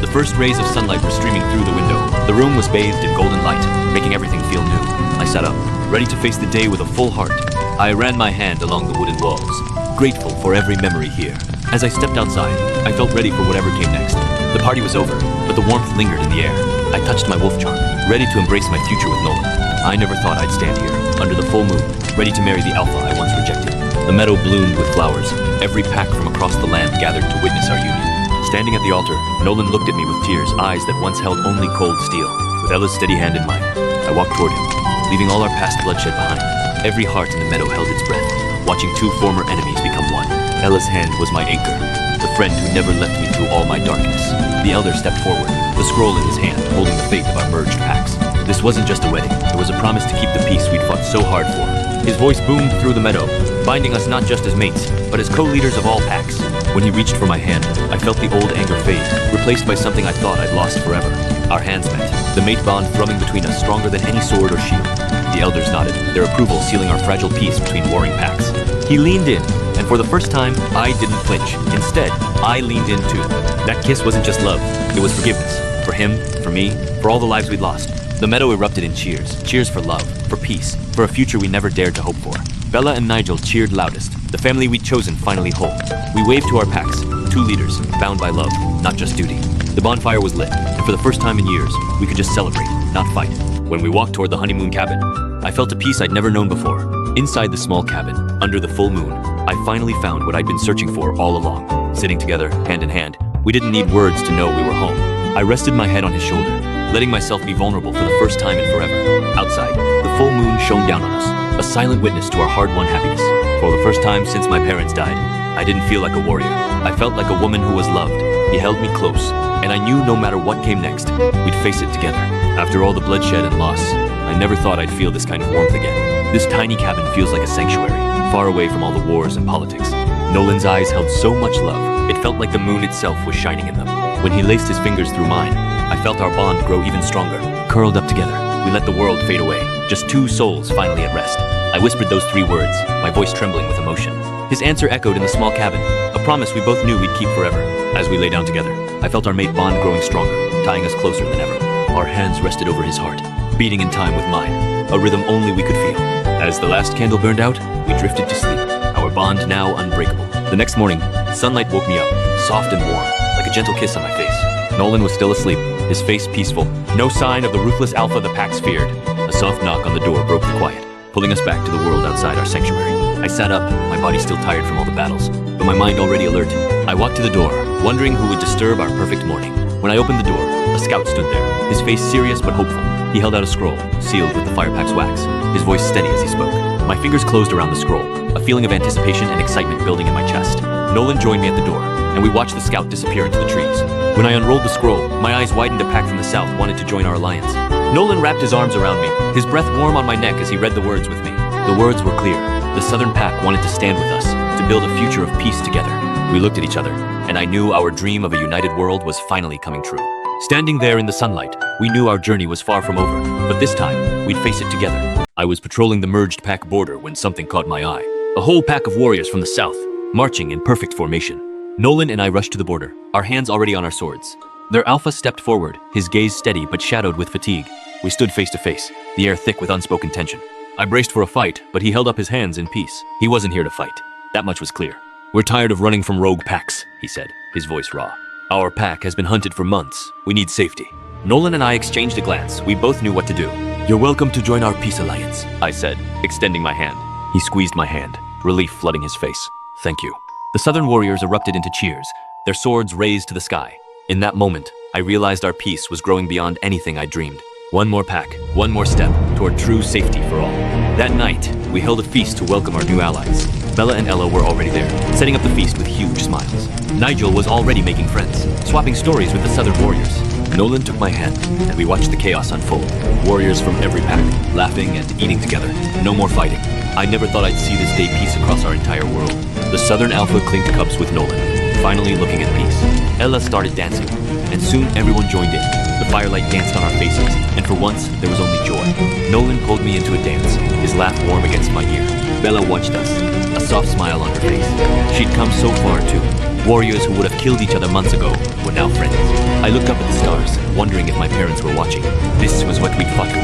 the first rays of sunlight were streaming through the window. The room was bathed in golden light, making everything feel new. I sat up, ready to face the day with a full heart. I ran my hand along the wooden walls, grateful for every memory here. As I stepped outside, I felt ready for whatever came next. The party was over, but the warmth lingered in the air. I touched my wolf charm, ready to embrace my future with Nolan. I never thought I'd stand here, under the full moon, ready to marry the alpha I once rejected. The meadow bloomed with flowers. Every pack from across the land gathered to witness our union. Standing at the altar, Nolan looked at me with tears, eyes that once held only cold steel. With Ella's steady hand in mine, I walked toward him, leaving all our past bloodshed behind. Every heart in the meadow held its breath, watching two former enemies become one. Ella's hand was my anchor, the friend who never left me through all my darkness. The elder stepped forward, the scroll in his hand, holding the fate of our merged packs. This wasn't just a wedding, it was a promise to keep the peace we'd fought so hard for. His voice boomed through the meadow, binding us not just as mates, but as co-leaders of all packs. When he reached for my hand, I felt the old anger fade, replaced by something I thought I'd lost forever. Our hands met, the mate bond thrumming between us stronger than any sword or shield. The elders nodded, their approval sealing our fragile peace between warring packs. He leaned in, and for the first time, I didn't flinch. Instead, I leaned in too. That kiss wasn't just love, it was forgiveness. For him, for me, for all the lives we'd lost. The meadow erupted in cheers. Cheers for love, for peace, for a future we never dared to hope for. Bella and Nigel cheered loudest, the family we'd chosen finally whole. We waved to our packs, two leaders, bound by love, not just duty. The bonfire was lit, and for the first time in years, we could just celebrate, not fight. When we walked toward the honeymoon cabin, I felt a peace I'd never known before. Inside the small cabin, under the full moon, I finally found what I'd been searching for all along. Sitting together, hand in hand, we didn't need words to know we were home. I rested my head on his shoulder, letting myself be vulnerable for the first time in forever. Outside, the full moon shone down on us, a silent witness to our hard-won happiness. For the first time since my parents died, I didn't feel like a warrior. I felt like a woman who was loved. He held me close, and I knew no matter what came next, we'd face it together. After all the bloodshed and loss, I never thought I'd feel this kind of warmth again. This tiny cabin feels like a sanctuary, far away from all the wars and politics. Nolan's eyes held so much love, it felt like the moon itself was shining in them. When he laced his fingers through mine, I felt our bond grow even stronger. Curled up together, we let the world fade away, just two souls finally at rest. I whispered those 3 words, my voice trembling with emotion. His answer echoed in the small cabin, a promise we both knew we'd keep forever. As we lay down together, I felt our mate bond growing stronger, tying us closer than ever. Our hands rested over his heart, beating in time with mine, a rhythm only we could feel. As the last candle burned out, we drifted to sleep, our bond now unbreakable. The next morning, sunlight woke me up, soft and warm, like a gentle kiss on my face. Nolan was still asleep, his face peaceful, no sign of the ruthless alpha the pack feared. A soft knock on the door broke the quiet, pulling us back to the world outside our sanctuary. I sat up, my body still tired from all the battles, but my mind already alert. I walked to the door, wondering who would disturb our perfect morning. When I opened the door, a scout stood there, his face serious but hopeful. He held out a scroll, sealed with the firepack's wax, his voice steady as he spoke. My fingers closed around the scroll, a feeling of anticipation and excitement building in my chest. Nolan joined me at the door, and we watched the scout disappear into the trees. When I unrolled the scroll, my eyes widened. A pack from the south wanted to join our alliance. Nolan wrapped his arms around me, his breath warm on my neck as he read the words with me. The words were clear. The Southern Pack wanted to stand with us, to build a future of peace together. We looked at each other, and I knew our dream of a united world was finally coming true. Standing there in the sunlight, we knew our journey was far from over, but this time, we'd face it together. I was patrolling the merged pack border when something caught my eye. A whole pack of warriors from the south, marching in perfect formation. Nolan and I rushed to the border, our hands already on our swords. Their alpha stepped forward, his gaze steady but shadowed with fatigue. We stood face to face, the air thick with unspoken tension. I braced for a fight, but he held up his hands in peace. He wasn't here to fight. That much was clear. "We're tired of running from rogue packs," he said, his voice raw. "Our pack has been hunted for months. We need safety." Nolan and I exchanged a glance. We both knew what to do. "You're welcome to join our peace alliance," I said, extending my hand. He squeezed my hand, relief flooding his face. "Thank you." The Southern warriors erupted into cheers, their swords raised to the sky. In that moment, I realized our peace was growing beyond anything I dreamed. One more pack, one more step toward true safety for all. That night, we held a feast to welcome our new allies. Bella and Ella were already there, setting up the feast with huge smiles. Nigel was already making friends, swapping stories with the Southern warriors. Nolan took my hand, and we watched the chaos unfold. Warriors from every pack, laughing and eating together. No more fighting. I never thought I'd see this day peace across our entire world. The Southern Alpha clinked cups with Nolan, finally looking at peace. Ella started dancing, and soon everyone joined in. The firelight danced on our faces, and for once, there was only joy. Nolan pulled me into a dance, his laugh warm against my ear. Bella watched us, a soft smile on her face. She'd come so far, too. Warriors who would have killed each other months ago were now friends. I looked up at the stars, wondering if my parents were watching. This was what we'd fought for.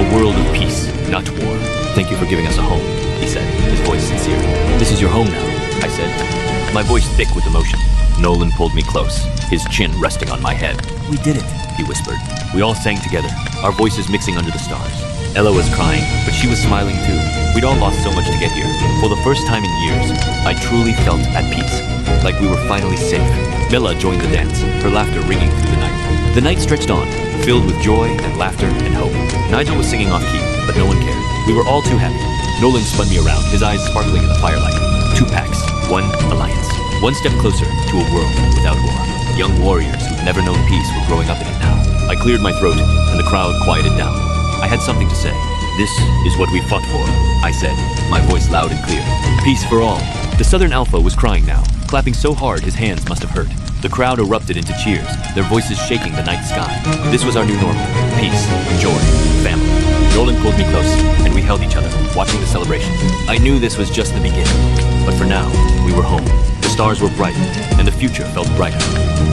A world of peace, not war. "Thank you for giving us a home," he said, his voice sincere. "This is your home now," I said, my voice thick with emotion. Nolan pulled me close, his chin resting on my head. "We did it," he whispered. We all sang together, our voices mixing under the stars. Ella was crying, but she was smiling too. We'd all lost so much to get here. For the first time in years, I truly felt at peace, like we were finally safe. Bella joined the dance, her laughter ringing through the night. The night stretched on, filled with joy and laughter and hope. Nigel was singing off key, but no one cared. We were all too happy. Nolan spun me around, his eyes sparkling in the firelight. 2 packs, 1 alliance. One step closer to a world without war. Young warriors who'd never known peace were growing up in it now. I cleared my throat, and the crowd quieted down. I had something to say. "This is what we fought for," I said, my voice loud and clear. "Peace for all." The Southern Alpha was crying now, clapping so hard his hands must have hurt. The crowd erupted into cheers, their voices shaking the night sky. This was our new normal. Peace, joy, family. Nolan pulled me close, and we held each other, watching the celebration. I knew this was just the beginning, but for now, we were home. The stars were bright, and the future felt brighter.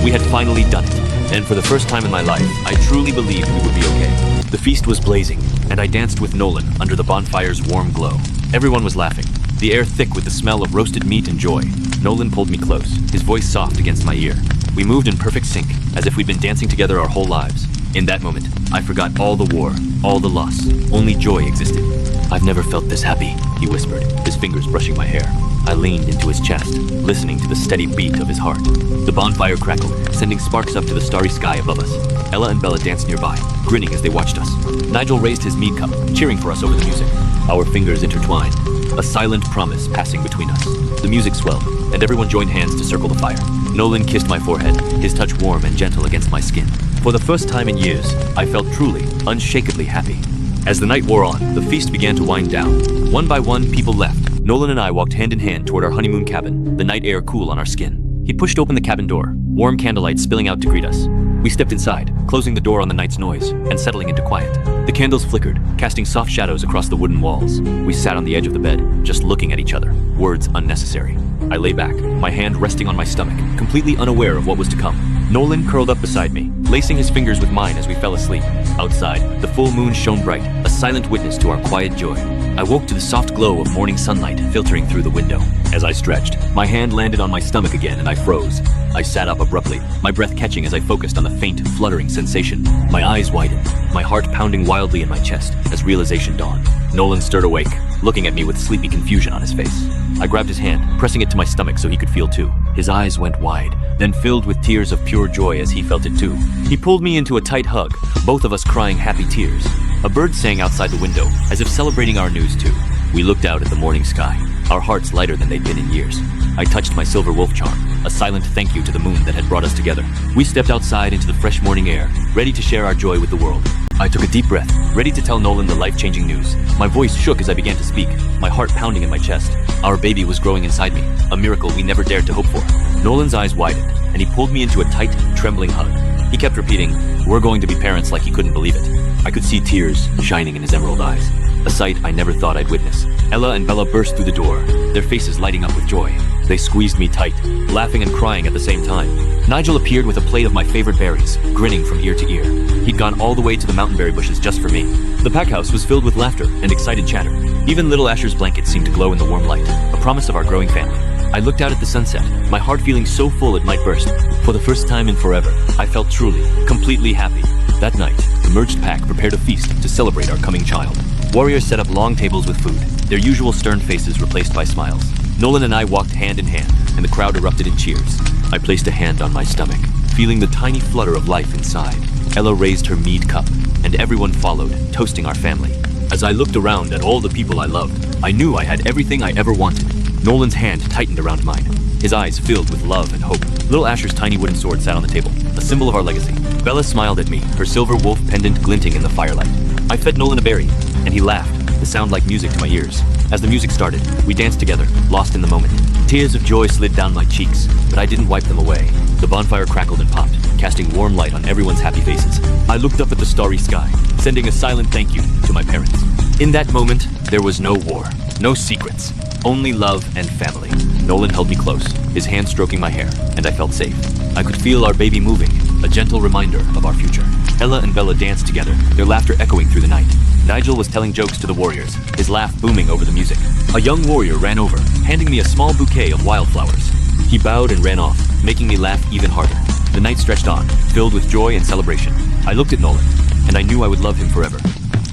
We had finally done it, and for the first time in my life, I truly believed we would be okay. The feast was blazing, and I danced with Nolan under the bonfire's warm glow. Everyone was laughing, the air thick with the smell of roasted meat and joy. Nolan pulled me close, his voice soft against my ear. We moved in perfect sync, as if we'd been dancing together our whole lives. In that moment, I forgot all the war, all the loss. Only joy existed. "I've never felt this happy," he whispered, his fingers brushing my hair. I leaned into his chest, listening to the steady beat of his heart. The bonfire crackled, sending sparks up to the starry sky above us. Ella and Bella danced nearby, grinning as they watched us. Nigel raised his mead cup, cheering for us over the music. Our fingers intertwined, a silent promise passing between us. The music swelled, and everyone joined hands to circle the fire. Nolan kissed my forehead, his touch warm and gentle against my skin. For the first time in years, I felt truly, unshakably happy. As the night wore on, the feast began to wind down. One by one, people left. Nolan and I walked hand in hand toward our honeymoon cabin, the night air cool on our skin. He pushed open the cabin door, warm candlelight spilling out to greet us. We stepped inside, closing the door on the night's noise, and settling into quiet. The candles flickered, casting soft shadows across the wooden walls. We sat on the edge of the bed, just looking at each other, words unnecessary. I lay back, my hand resting on my stomach, completely unaware of what was to come. Nolan curled up beside me, lacing his fingers with mine as we fell asleep. Outside, the full moon shone bright, a silent witness to our quiet joy. I woke to the soft glow of morning sunlight filtering through the window. As I stretched, my hand landed on my stomach again and I froze. I sat up abruptly, my breath catching as I focused on the faint, fluttering sensation. My eyes widened, my heart pounding wildly in my chest as realization dawned. Nolan stirred awake, looking at me with sleepy confusion on his face. I grabbed his hand, pressing it to my stomach so he could feel too. His eyes went wide, then filled with tears of pure joy as he felt it too. He pulled me into a tight hug, both of us crying happy tears. A bird sang outside the window, as if celebrating our news too. We looked out at the morning sky, our hearts lighter than they'd been in years. I touched my silver wolf charm, a silent thank you to the moon that had brought us together. We stepped outside into the fresh morning air, ready to share our joy with the world. I took a deep breath, ready to tell Nolan the life-changing news. My voice shook as I began to speak, my heart pounding in my chest. Our baby was growing inside me, a miracle we never dared to hope for. Nolan's eyes widened, and he pulled me into a tight, trembling hug. He kept repeating, "We're going to be parents," like he couldn't believe it. I could see tears shining in his emerald eyes, a sight I never thought I'd witness. Ella and Bella burst through the door, their faces lighting up with joy. They squeezed me tight, laughing and crying at the same time. Nigel appeared with a plate of my favorite berries, grinning from ear to ear. He'd gone all the way to the mountainberry bushes just for me. The pack house was filled with laughter and excited chatter. Even little Asher's blanket seemed to glow in the warm light, a promise of our growing family. I looked out at the sunset, my heart feeling so full it might burst. For the first time in forever, I felt truly, completely happy. That night, the merged pack prepared a feast to celebrate our coming child. Warriors set up long tables with food, their usual stern faces replaced by smiles. Nolan and I walked hand in hand, and the crowd erupted in cheers. I placed a hand on my stomach, feeling the tiny flutter of life inside. Ella raised her mead cup, and everyone followed, toasting our family. As I looked around at all the people I loved, I knew I had everything I ever wanted. Nolan's hand tightened around mine, his eyes filled with love and hope. Little Asher's tiny wooden sword sat on the table, a symbol of our legacy. Bella smiled at me, her silver wolf pendant glinting in the firelight. I fed Nolan a berry, and he laughed, the sound like music to my ears. As the music started, we danced together, lost in the moment. Tears of joy slid down my cheeks, but I didn't wipe them away. The bonfire crackled and popped, casting warm light on everyone's happy faces. I looked up at the starry sky, sending a silent thank you to my parents. In that moment, there was no war, no secrets, only love and family. Nolan held me close, his hand stroking my hair, and I felt safe. I could feel our baby moving, a gentle reminder of our future. Ella and Bella danced together, their laughter echoing through the night. Nigel was telling jokes to the warriors, his laugh booming over the music. A young warrior ran over, handing me a small bouquet of wildflowers. He bowed and ran off, making me laugh even harder. The night stretched on, filled with joy and celebration. I looked at Nolan, and I knew I would love him forever.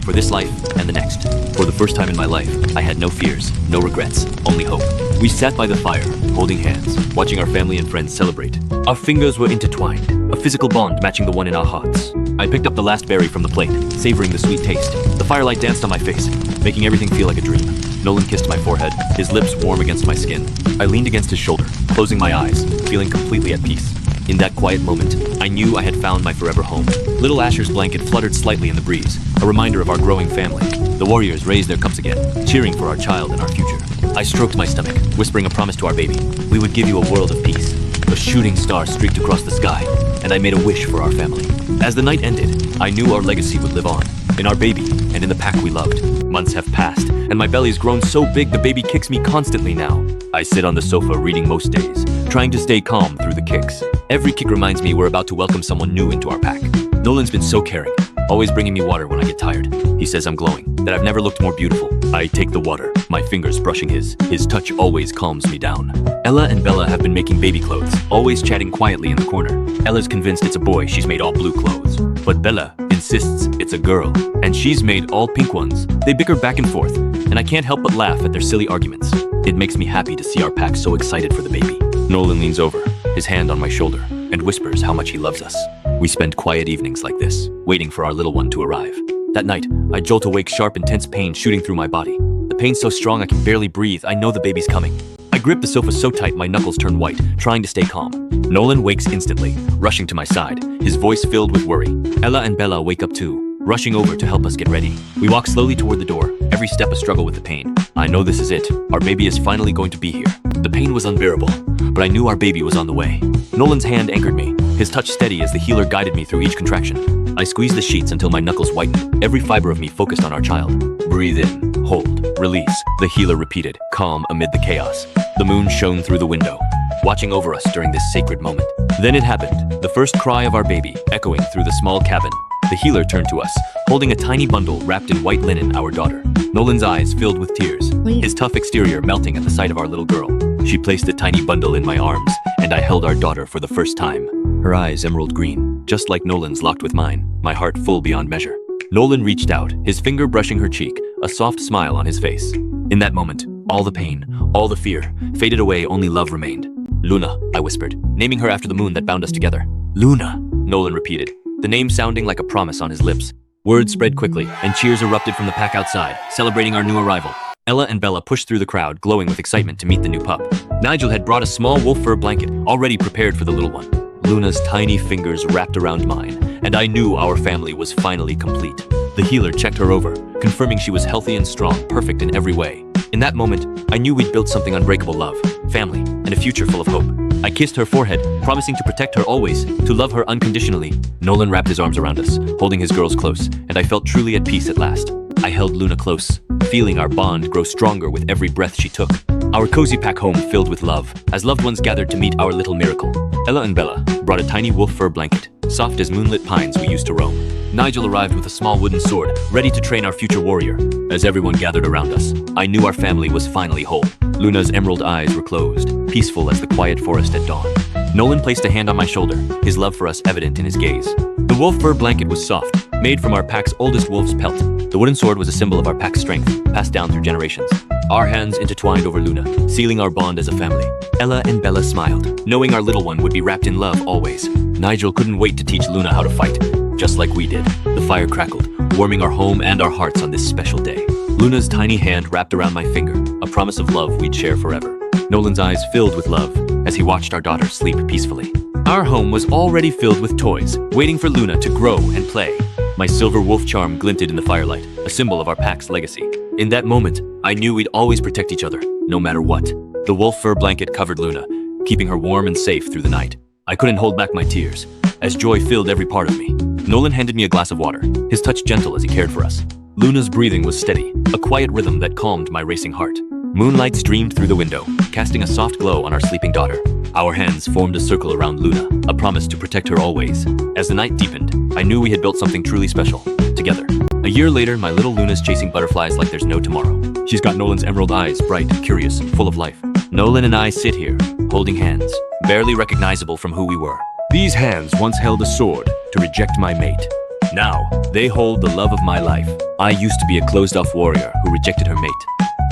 For this life and the next. For the first time in my life, I had no fears, no regrets, only hope. We sat by the fire, holding hands, watching our family and friends celebrate. Our fingers were intertwined, a physical bond matching the one in our hearts. I picked up the last berry from the plate, savoring the sweet taste. The firelight danced on my face, making everything feel like a dream. Nolan kissed my forehead, his lips warm against my skin. I leaned against his shoulder, closing my eyes, feeling completely at peace. In that quiet moment, I knew I had found my forever home. Little Asher's blanket fluttered slightly in the breeze, a reminder of our growing family. The warriors raised their cups again, cheering for our child and our future. I stroked my stomach, whispering a promise to our baby. We would give you a world of peace. A shooting star streaked across the sky, and I made a wish for our family. As the night ended, I knew our legacy would live on, in our baby and in the pack we loved. Months have passed, and my belly's grown so big the baby kicks me constantly now. I sit on the sofa reading most days, trying to stay calm through the kicks. Every kick reminds me we're about to welcome someone new into our pack. Nolan's been so caring, always bringing me water when I get tired. He says I'm glowing, that I've never looked more beautiful. I take the water, my fingers brushing his. His touch always calms me down. Ella and Bella have been making baby clothes, always chatting quietly in the corner. Ella's convinced it's a boy, she's made all blue clothes. But Bella insists it's a girl, and she's made all pink ones. They bicker back and forth, and I can't help but laugh at their silly arguments. It makes me happy to see our pack so excited for the baby. Nolan leans over, his hand on my shoulder, and whispers how much he loves us. We spend quiet evenings like this, waiting for our little one to arrive. That night, I jolt awake, sharp, intense pain shooting through my body. The pain's so strong I can barely breathe. I know the baby's coming. I grip the sofa so tight my knuckles turn white, trying to stay calm. Nolan wakes instantly, rushing to my side, his voice filled with worry. Ella and Bella wake up too, rushing over to help us get ready. We walk slowly toward the door, every step a struggle with the pain. I know this is it. Our baby is finally going to be here. The pain was unbearable, but I knew our baby was on the way. Nolan's hand anchored me, his touch steady as the healer guided me through each contraction. I squeezed the sheets until my knuckles whitened, every fiber of me focused on our child. Breathe in, hold, release, the healer repeated, calm amid the chaos. The moon shone through the window, watching over us during this sacred moment. Then it happened, the first cry of our baby, echoing through the small cabin. The healer turned to us, holding a tiny bundle wrapped in white linen, our daughter. Nolan's eyes filled with tears, his tough exterior melting at the sight of our little girl. She placed the tiny bundle in my arms, and I held our daughter for the first time. Her eyes emerald green, just like Nolan's locked with mine, my heart full beyond measure. Nolan reached out, his finger brushing her cheek, a soft smile on his face. In that moment, all the pain, all the fear, faded away, only love remained. Luna, I whispered, naming her after the moon that bound us together. Luna, Nolan repeated, the name sounding like a promise on his lips. Words spread quickly, and cheers erupted from the pack outside, celebrating our new arrival. Ella and Bella pushed through the crowd, glowing with excitement to meet the new pup. Nigel had brought a small wolf fur blanket, already prepared for the little one. Luna's tiny fingers wrapped around mine, and I knew our family was finally complete. The healer checked her over, confirming she was healthy and strong, perfect in every way. In that moment, I knew we'd built something: unbreakable love, family, and a future full of hope. I kissed her forehead, promising to protect her always, to love her unconditionally. Nolan wrapped his arms around us, holding his girls close, and I felt truly at peace at last. I held Luna close, feeling our bond grow stronger with every breath she took. Our cozy pack home filled with love, as loved ones gathered to meet our little miracle. Ella and Bella brought a tiny wolf fur blanket, soft as moonlit pines we used to roam. Nigel arrived with a small wooden sword, ready to train our future warrior. As everyone gathered around us, I knew our family was finally whole. Luna's emerald eyes were closed, peaceful as the quiet forest at dawn. Nolan placed a hand on my shoulder, his love for us evident in his gaze. The wolf fur blanket was soft, made from our pack's oldest wolf's pelt. The wooden sword was a symbol of our pack's strength, passed down through generations. Our hands intertwined over Luna, sealing our bond as a family. Ella and Bella smiled, knowing our little one would be wrapped in love always. Nigel couldn't wait to teach Luna how to fight, just like we did. The fire crackled, warming our home and our hearts on this special day. Luna's tiny hand wrapped around my finger, a promise of love we'd share forever. Nolan's eyes filled with love as he watched our daughter sleep peacefully. Our home was already filled with toys, waiting for Luna to grow and play. My silver wolf charm glinted in the firelight, a symbol of our pack's legacy. In that moment, I knew we'd always protect each other, no matter what. The wolf fur blanket covered Luna, keeping her warm and safe through the night. I couldn't hold back my tears, as joy filled every part of me. Nolan handed me a glass of water, his touch gentle as he cared for us. Luna's breathing was steady, a quiet rhythm that calmed my racing heart. Moonlight streamed through the window, casting a soft glow on our sleeping daughter. Our hands formed a circle around Luna, a promise to protect her always. As the night deepened, I knew we had built something truly special, together. A year later, my little Luna's chasing butterflies like there's no tomorrow. She's got Nolan's emerald eyes, bright, curious, full of life. Nolan and I sit here, holding hands, barely recognizable from who we were. These hands once held a sword to reject my mate. Now, they hold the love of my life. I used to be a closed-off warrior who rejected her mate.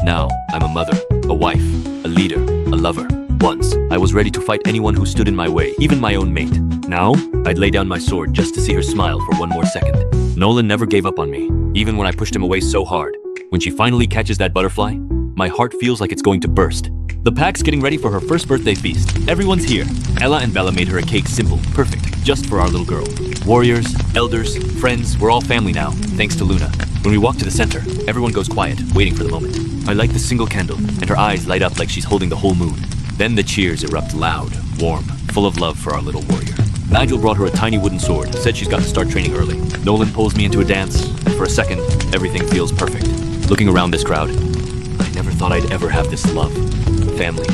Now, I'm a mother, a wife, a leader, a lover. Once, I was ready to fight anyone who stood in my way, even my own mate. Now, I'd lay down my sword just to see her smile for one more second. Nolan never gave up on me, even when I pushed him away so hard. When she finally catches that butterfly, my heart feels like it's going to burst. The pack's getting ready for her first birthday feast. Everyone's here. Ella and Bella made her a cake simple, perfect, just for our little girl. Warriors, elders, friends, we're all family now, thanks to Luna. When we walk to the center, everyone goes quiet, waiting for the moment. I light the single candle, and her eyes light up like she's holding the whole moon. Then the cheers erupt loud, warm, full of love for our little warrior. Nigel brought her a tiny wooden sword, said she's got to start training early. Nolan pulls me into a dance, and for a second, everything feels perfect. Looking around this crowd, I never thought I'd ever have this love, family,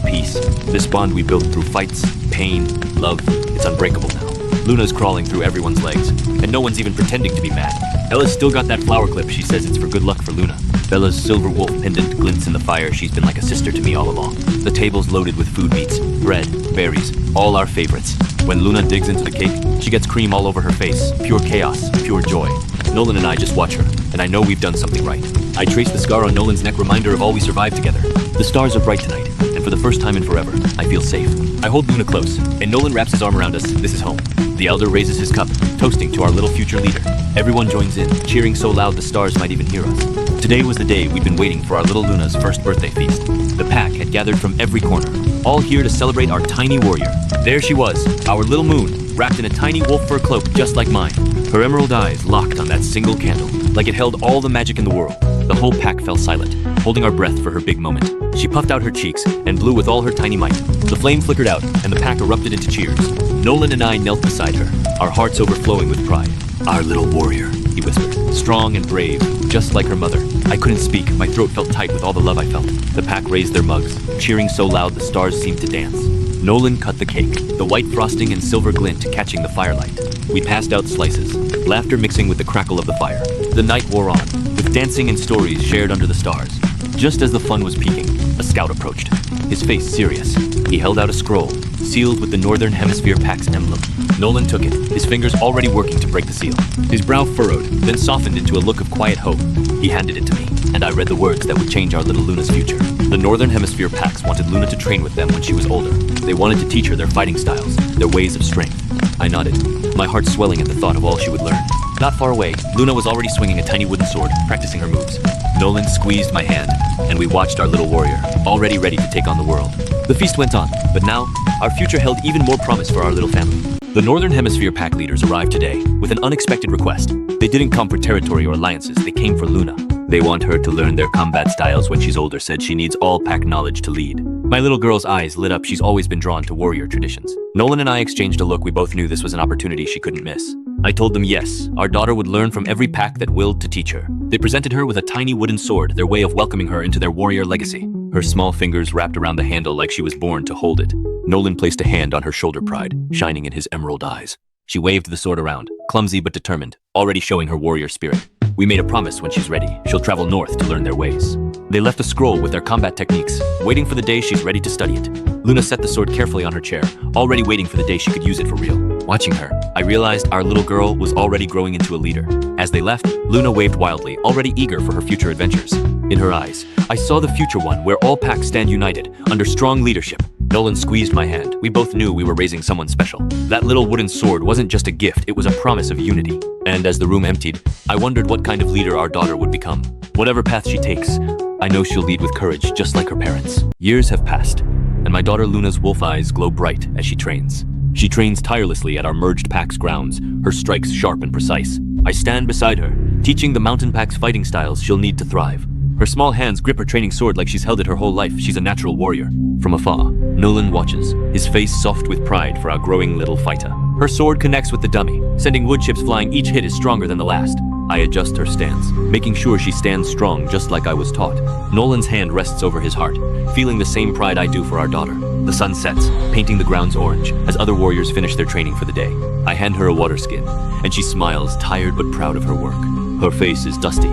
peace. This bond we built through fights, pain, love, it's unbreakable now. Luna's crawling through everyone's legs, and no one's even pretending to be mad. Ella's still got that flower clip, she says it's for good luck for Luna. Bella's silver wolf pendant glints in the fire, she's been like a sister to me all along. The table's loaded with food meats, bread, berries, all our favorites. When Luna digs into the cake, she gets cream all over her face, pure chaos, pure joy. Nolan and I just watch her, and I know we've done something right. I traced the scar on Nolan's neck, reminder of all we survived together. The stars are bright tonight, and for the first time in forever, I feel safe. I hold Luna close, and Nolan wraps his arm around us. This is home. The elder raises his cup, toasting to our little future leader. Everyone joins in, cheering so loud the stars might even hear us. Today was the day we'd been waiting for our little Luna's first birthday feast. The pack had gathered from every corner, all here to celebrate our tiny warrior. There she was, our little moon, wrapped in a tiny wolf fur cloak just like mine. Her emerald eyes locked on that single candle, like it held all the magic in the world. The whole pack fell silent, holding our breath for her big moment. She puffed out her cheeks and blew with all her tiny might. The flame flickered out, and the pack erupted into cheers. Nolan and I knelt beside her, our hearts overflowing with pride. Our little warrior, he whispered, strong and brave, just like her mother. I couldn't speak, my throat felt tight with all the love I felt. The pack raised their mugs, cheering so loud the stars seemed to dance. Nolan cut the cake, the white frosting and silver glint catching the firelight. We passed out slices, laughter mixing with the crackle of the fire. The night wore on, with dancing and stories shared under the stars. Just as the fun was peaking, a scout approached, his face serious. He held out a scroll, sealed with the Northern Hemisphere Pack's emblem. Nolan took it, his fingers already working to break the seal. His brow furrowed, then softened into a look of quiet hope. He handed it to me, and I read the words that would change our little Luna's future. The Northern Hemisphere Packs wanted Luna to train with them when she was older. They wanted to teach her their fighting styles, their ways of strength. I nodded, my heart swelling at the thought of all she would learn. Not far away, Luna was already swinging a tiny wooden sword, practicing her moves. Nolan squeezed my hand, and we watched our little warrior, already ready to take on the world. The feast went on, but now, our future held even more promise for our little family. The Northern Hemisphere Pack leaders arrived today with an unexpected request. They didn't come for territory or alliances, they came for Luna. They want her to learn their combat styles when she's older, said she needs all pack knowledge to lead. My little girl's eyes lit up. She's always been drawn to warrior traditions. Nolan and I exchanged a look. We both knew this was an opportunity she couldn't miss. I told them yes, our daughter would learn from every pack that willed to teach her. They presented her with a tiny wooden sword, their way of welcoming her into their warrior legacy. Her small fingers wrapped around the handle like she was born to hold it. Nolan placed a hand on her shoulder pride, shining in his emerald eyes. She waved the sword around, clumsy but determined, already showing her warrior spirit. We made a promise when she's ready, she'll travel north to learn their ways. They left a scroll with their combat techniques, waiting for the day she's ready to study it. Luna set the sword carefully on her chair, already waiting for the day she could use it for real. Watching her, I realized our little girl was already growing into a leader. As they left, Luna waved wildly, already eager for her future adventures. In her eyes, I saw the future one where all packs stand united, under strong leadership. Nolan squeezed my hand. We both knew we were raising someone special. That little wooden sword wasn't just a gift, it was a promise of unity. And as the room emptied, I wondered what kind of leader our daughter would become. Whatever path she takes, I know she'll lead with courage, just like her parents. Years have passed, and my daughter Luna's wolf eyes glow bright as she trains. She trains tirelessly at our merged pack's grounds, her strikes sharp and precise. I stand beside her, teaching the mountain pack's fighting styles she'll need to thrive. Her small hands grip her training sword like she's held it her whole life. She's a natural warrior. From afar, Nolan watches, his face soft with pride for our growing little fighter. Her sword connects with the dummy, sending wood chips flying. Each hit is stronger than the last. I adjust her stance, making sure she stands strong just like I was taught. Nolan's hand rests over his heart, feeling the same pride I do for our daughter. The sun sets, painting the grounds orange, as other warriors finish their training for the day. I hand her a water skin, and she smiles, tired but proud of her work. Her face is dusty,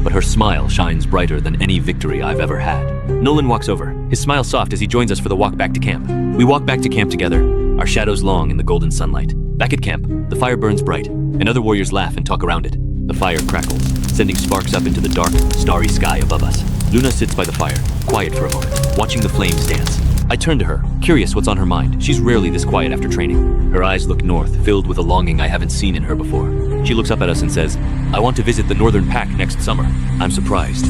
but her smile shines brighter than any victory I've ever had. Nolan walks over, his smile soft as he joins us for the walk back to camp. We walk back to camp together, our shadows long in the golden sunlight. Back at camp, the fire burns bright, and other warriors laugh and talk around it. The fire crackles, sending sparks up into the dark, starry sky above us. Luna sits by the fire, quiet for a moment, watching the flames dance. I turn to her, curious what's on her mind. She's rarely this quiet after training. Her eyes look north, filled with a longing I haven't seen in her before. She looks up at us and says, "I want to visit the Northern Pack next summer." I'm surprised,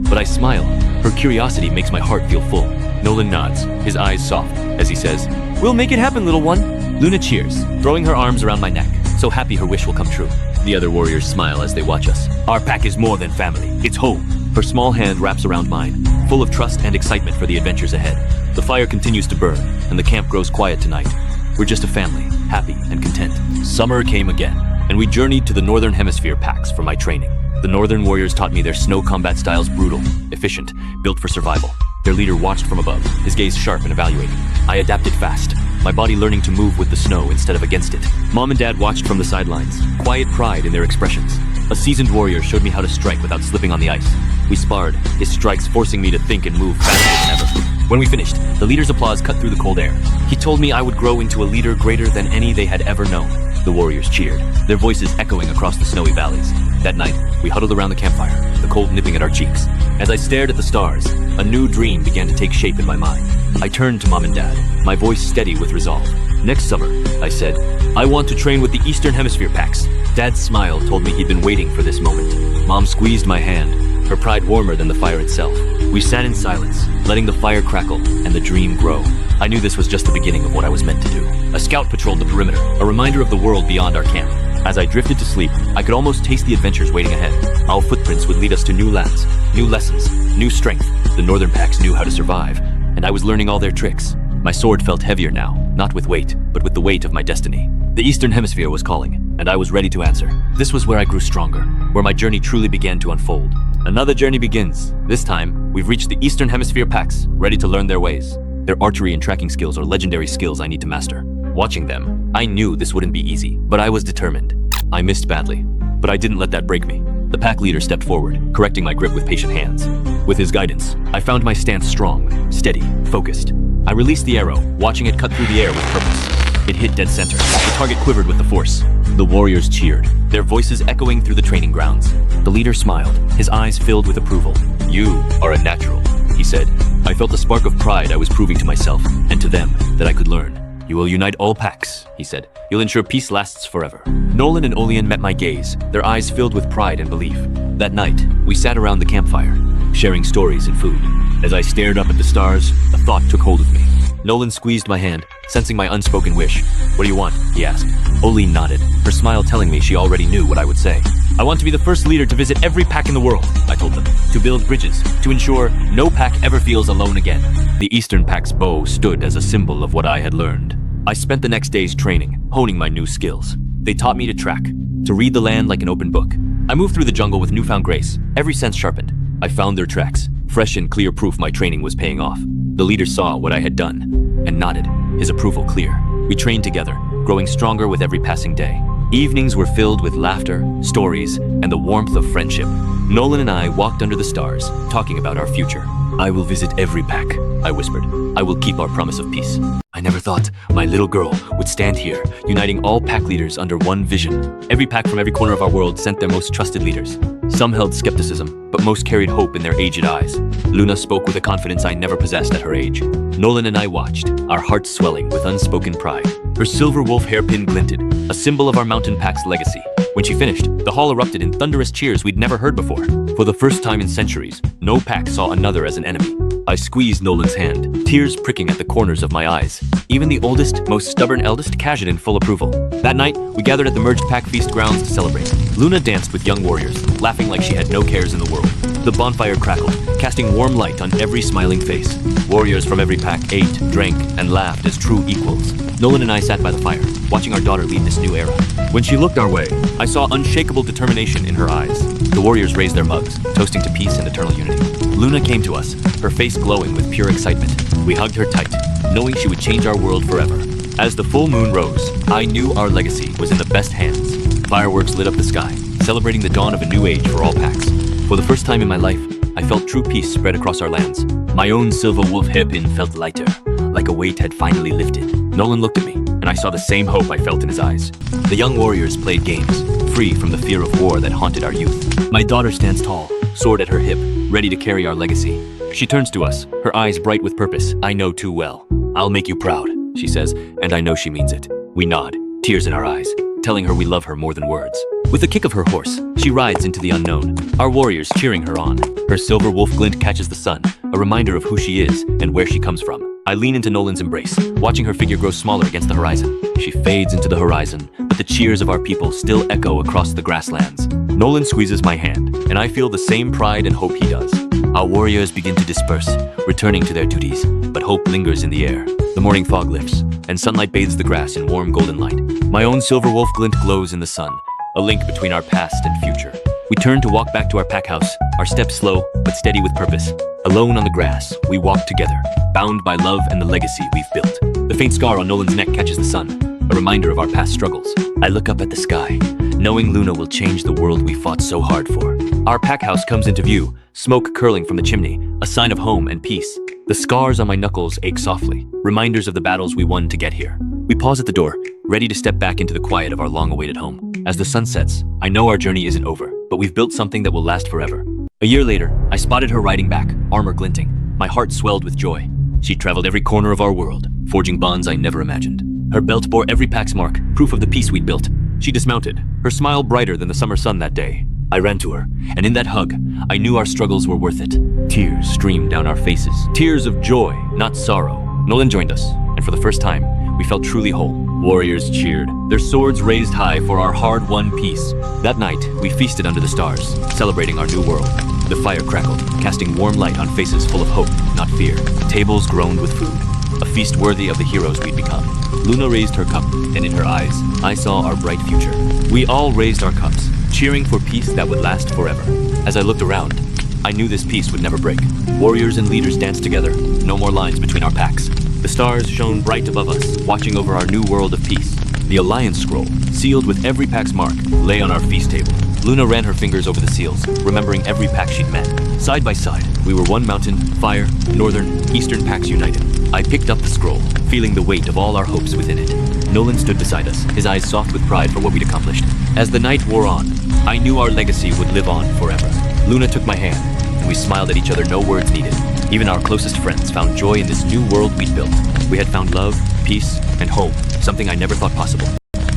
but I smile. Her curiosity makes my heart feel full. Nolan nods, his eyes soft, as he says, "We'll make it happen, little one." Luna cheers, throwing her arms around my neck, so happy her wish will come true. The other warriors smile as they watch us. Our pack is more than family, it's home. Her small hand wraps around mine, full of trust and excitement for the adventures ahead. The fire continues to burn, and the camp grows quiet tonight. We're just a family, happy and content. Summer came again, and we journeyed to the Northern Hemisphere Packs for my training. The Northern warriors taught me their snow combat styles brutal, efficient, built for survival. Their leader watched from above, his gaze sharp and evaluating. I adapted fast, my body learning to move with the snow instead of against it. Mom and Dad watched from the sidelines, quiet pride in their expressions. A seasoned warrior showed me how to strike without slipping on the ice. We sparred, his strikes forcing me to think and move faster than ever. When we finished, the leader's applause cut through the cold air. He told me I would grow into a leader greater than any they had ever known. The warriors cheered, their voices echoing across the snowy valleys. That night, we huddled around the campfire, the cold nipping at our cheeks. As I stared at the stars, a new dream began to take shape in my mind. I turned to Mom and Dad, my voice steady with resolve. Next summer, I said, I want to train with the Eastern Hemisphere packs. Dad's smile told me he'd been waiting for this moment. Mom squeezed my hand, her pride warmer than the fire itself. We sat in silence, letting the fire crackle and the dream grow. I knew this was just the beginning of what I was meant to do. A scout patrolled the perimeter, a reminder of the world beyond our camp. As I drifted to sleep, I could almost taste the adventures waiting ahead. Our footprints would lead us to new lands, new lessons, new strength. The Northern Packs knew how to survive, and I was learning all their tricks. My sword felt heavier now, not with weight, but with the weight of my destiny. The Eastern Hemisphere was calling, and I was ready to answer. This was where I grew stronger, where my journey truly began to unfold. Another journey begins. This time, we've reached the Eastern Hemisphere packs, ready to learn their ways. Their archery and tracking skills are legendary skills I need to master. Watching them, I knew this wouldn't be easy, but I was determined. I missed badly, but I didn't let that break me. The pack leader stepped forward, correcting my grip with patient hands. With his guidance, I found my stance strong, steady, focused. I released the arrow, watching it cut through the air with purpose. It hit dead center. The target quivered with the force. The warriors cheered, their voices echoing through the training grounds. The leader smiled, his eyes filled with approval. You are a natural, he said. I felt a spark of pride I was proving to myself, and to them, that I could learn. You will unite all packs, he said. You'll ensure peace lasts forever. Nolan and Olean met my gaze, their eyes filled with pride and belief. That night, we sat around the campfire, sharing stories and food. As I stared up at the stars, a thought took hold of me. Nolan squeezed my hand, sensing my unspoken wish. What do you want? He asked. Olean nodded, her smile telling me she already knew what I would say. I want to be the first leader to visit every pack in the world, I told them. To build bridges, to ensure no pack ever feels alone again. The Eastern Pack's bow stood as a symbol of what I had learned. I spent the next days training, honing my new skills. They taught me to track, to read the land like an open book. I moved through the jungle with newfound grace, every sense sharpened. I found their tracks, fresh and clear proof my training was paying off. The leader saw what I had done, and nodded, his approval clear. We trained together, growing stronger with every passing day. Evenings were filled with laughter, stories, and the warmth of friendship. Nolan and I walked under the stars, talking about our future. I will visit every pack, I whispered. I will keep our promise of peace. I never thought my little girl would stand here, uniting all pack leaders under one vision. Every pack from every corner of our world sent their most trusted leaders. Some held skepticism, but most carried hope in their aged eyes. Luna spoke with a confidence I never possessed at her age. Nolan and I watched, our hearts swelling with unspoken pride. Her silver wolf hairpin glinted, a symbol of our mountain pack's legacy. When she finished, the hall erupted in thunderous cheers we'd never heard before. For the first time in centuries, no pack saw another as an enemy. I squeezed Nolan's hand, tears pricking at the corners of my eyes. Even the oldest, most stubborn eldest casured in full approval. That night, we gathered at the merged pack feast grounds to celebrate. Luna danced with young warriors, laughing like she had no cares in the world. The bonfire crackled, casting warm light on every smiling face. Warriors from every pack ate, drank, and laughed as true equals. Nolan and I sat by the fire, watching our daughter lead this new era. When she looked our way, I saw unshakable determination in her eyes. The warriors raised their mugs, toasting to peace and eternal unity. Luna came to us, her face glowing with pure excitement. We hugged her tight, knowing she would change our world forever. As the full moon rose, I knew our legacy was in the best hands. Fireworks lit up the sky, celebrating the dawn of a new age for all packs. For the first time in my life, I felt true peace spread across our lands. My own silver wolf hairpin felt lighter, like a weight had finally lifted. Nolan looked at me, and I saw the same hope I felt in his eyes. The young warriors played games, free from the fear of war that haunted our youth. My daughter stands tall, sword at her hip, ready to carry our legacy. She turns to us, her eyes bright with purpose. I know too well. I'll make you proud, she says, and I know she means it. We nod, tears in our eyes, telling her we love her more than words. With a kick of her horse, she rides into the unknown, our warriors cheering her on. Her silver wolf glint catches the sun, a reminder of who she is and where she comes from. I lean into Nolan's embrace, watching her figure grow smaller against the horizon. She fades into the horizon, but the cheers of our people still echo across the grasslands. Nolan squeezes my hand, and I feel the same pride and hope he does. Our warriors begin to disperse, returning to their duties, but hope lingers in the air. The morning fog lifts, and sunlight bathes the grass in warm golden light. My own silver wolf glint glows in the sun, a link between our past and future. We turn to walk back to our pack house, our steps slow, but steady with purpose. Alone on the grass, we walk together, bound by love and the legacy we've built. The faint scar on Nolan's neck catches the sun, a reminder of our past struggles. I look up at the sky, knowing Luna will change the world we fought so hard for. Our pack house comes into view, smoke curling from the chimney, a sign of home and peace. The scars on my knuckles ache softly, reminders of the battles we won to get here. We pause at the door, ready to step back into the quiet of our long-awaited home. As the sun sets, I know our journey isn't over. but we've built something that will last forever. A year later, I spotted her riding back, armor glinting. My heart swelled with joy. She traveled every corner of our world, forging bonds I never imagined. Her belt bore every pack's mark, proof of the peace we'd built. She dismounted, her smile brighter than the summer sun that day. I ran to her, and in that hug, I knew our struggles were worth it. Tears streamed down our faces, tears of joy, not sorrow. Nolan joined us, and for the first time, we felt truly whole. Warriors cheered, their swords raised high for our hard-won peace. That night, we feasted under the stars, celebrating our new world. The fire crackled, casting warm light on faces full of hope, not fear. Tables groaned with food, a feast worthy of the heroes we'd become. Luna raised her cup, and in her eyes, I saw our bright future. We all raised our cups, cheering for peace that would last forever. As I looked around, I knew this peace would never break. Warriors and leaders danced together, no more lines between our packs. The stars shone bright above us, watching over our new world of peace. The Alliance Scroll, sealed with every pack's mark, lay on our feast table. Luna ran her fingers over the seals, remembering every pack she'd met. Side by side, we were one mountain, fire, northern, eastern packs united. I picked up the scroll, feeling the weight of all our hopes within it. Nolan stood beside us, his eyes soft with pride for what we'd accomplished. As the night wore on, I knew our legacy would live on forever. Luna took my hand, and we smiled at each other, no words needed. Even our closest friends found joy in this new world we'd built. We had found love, peace, and hope, something I never thought possible.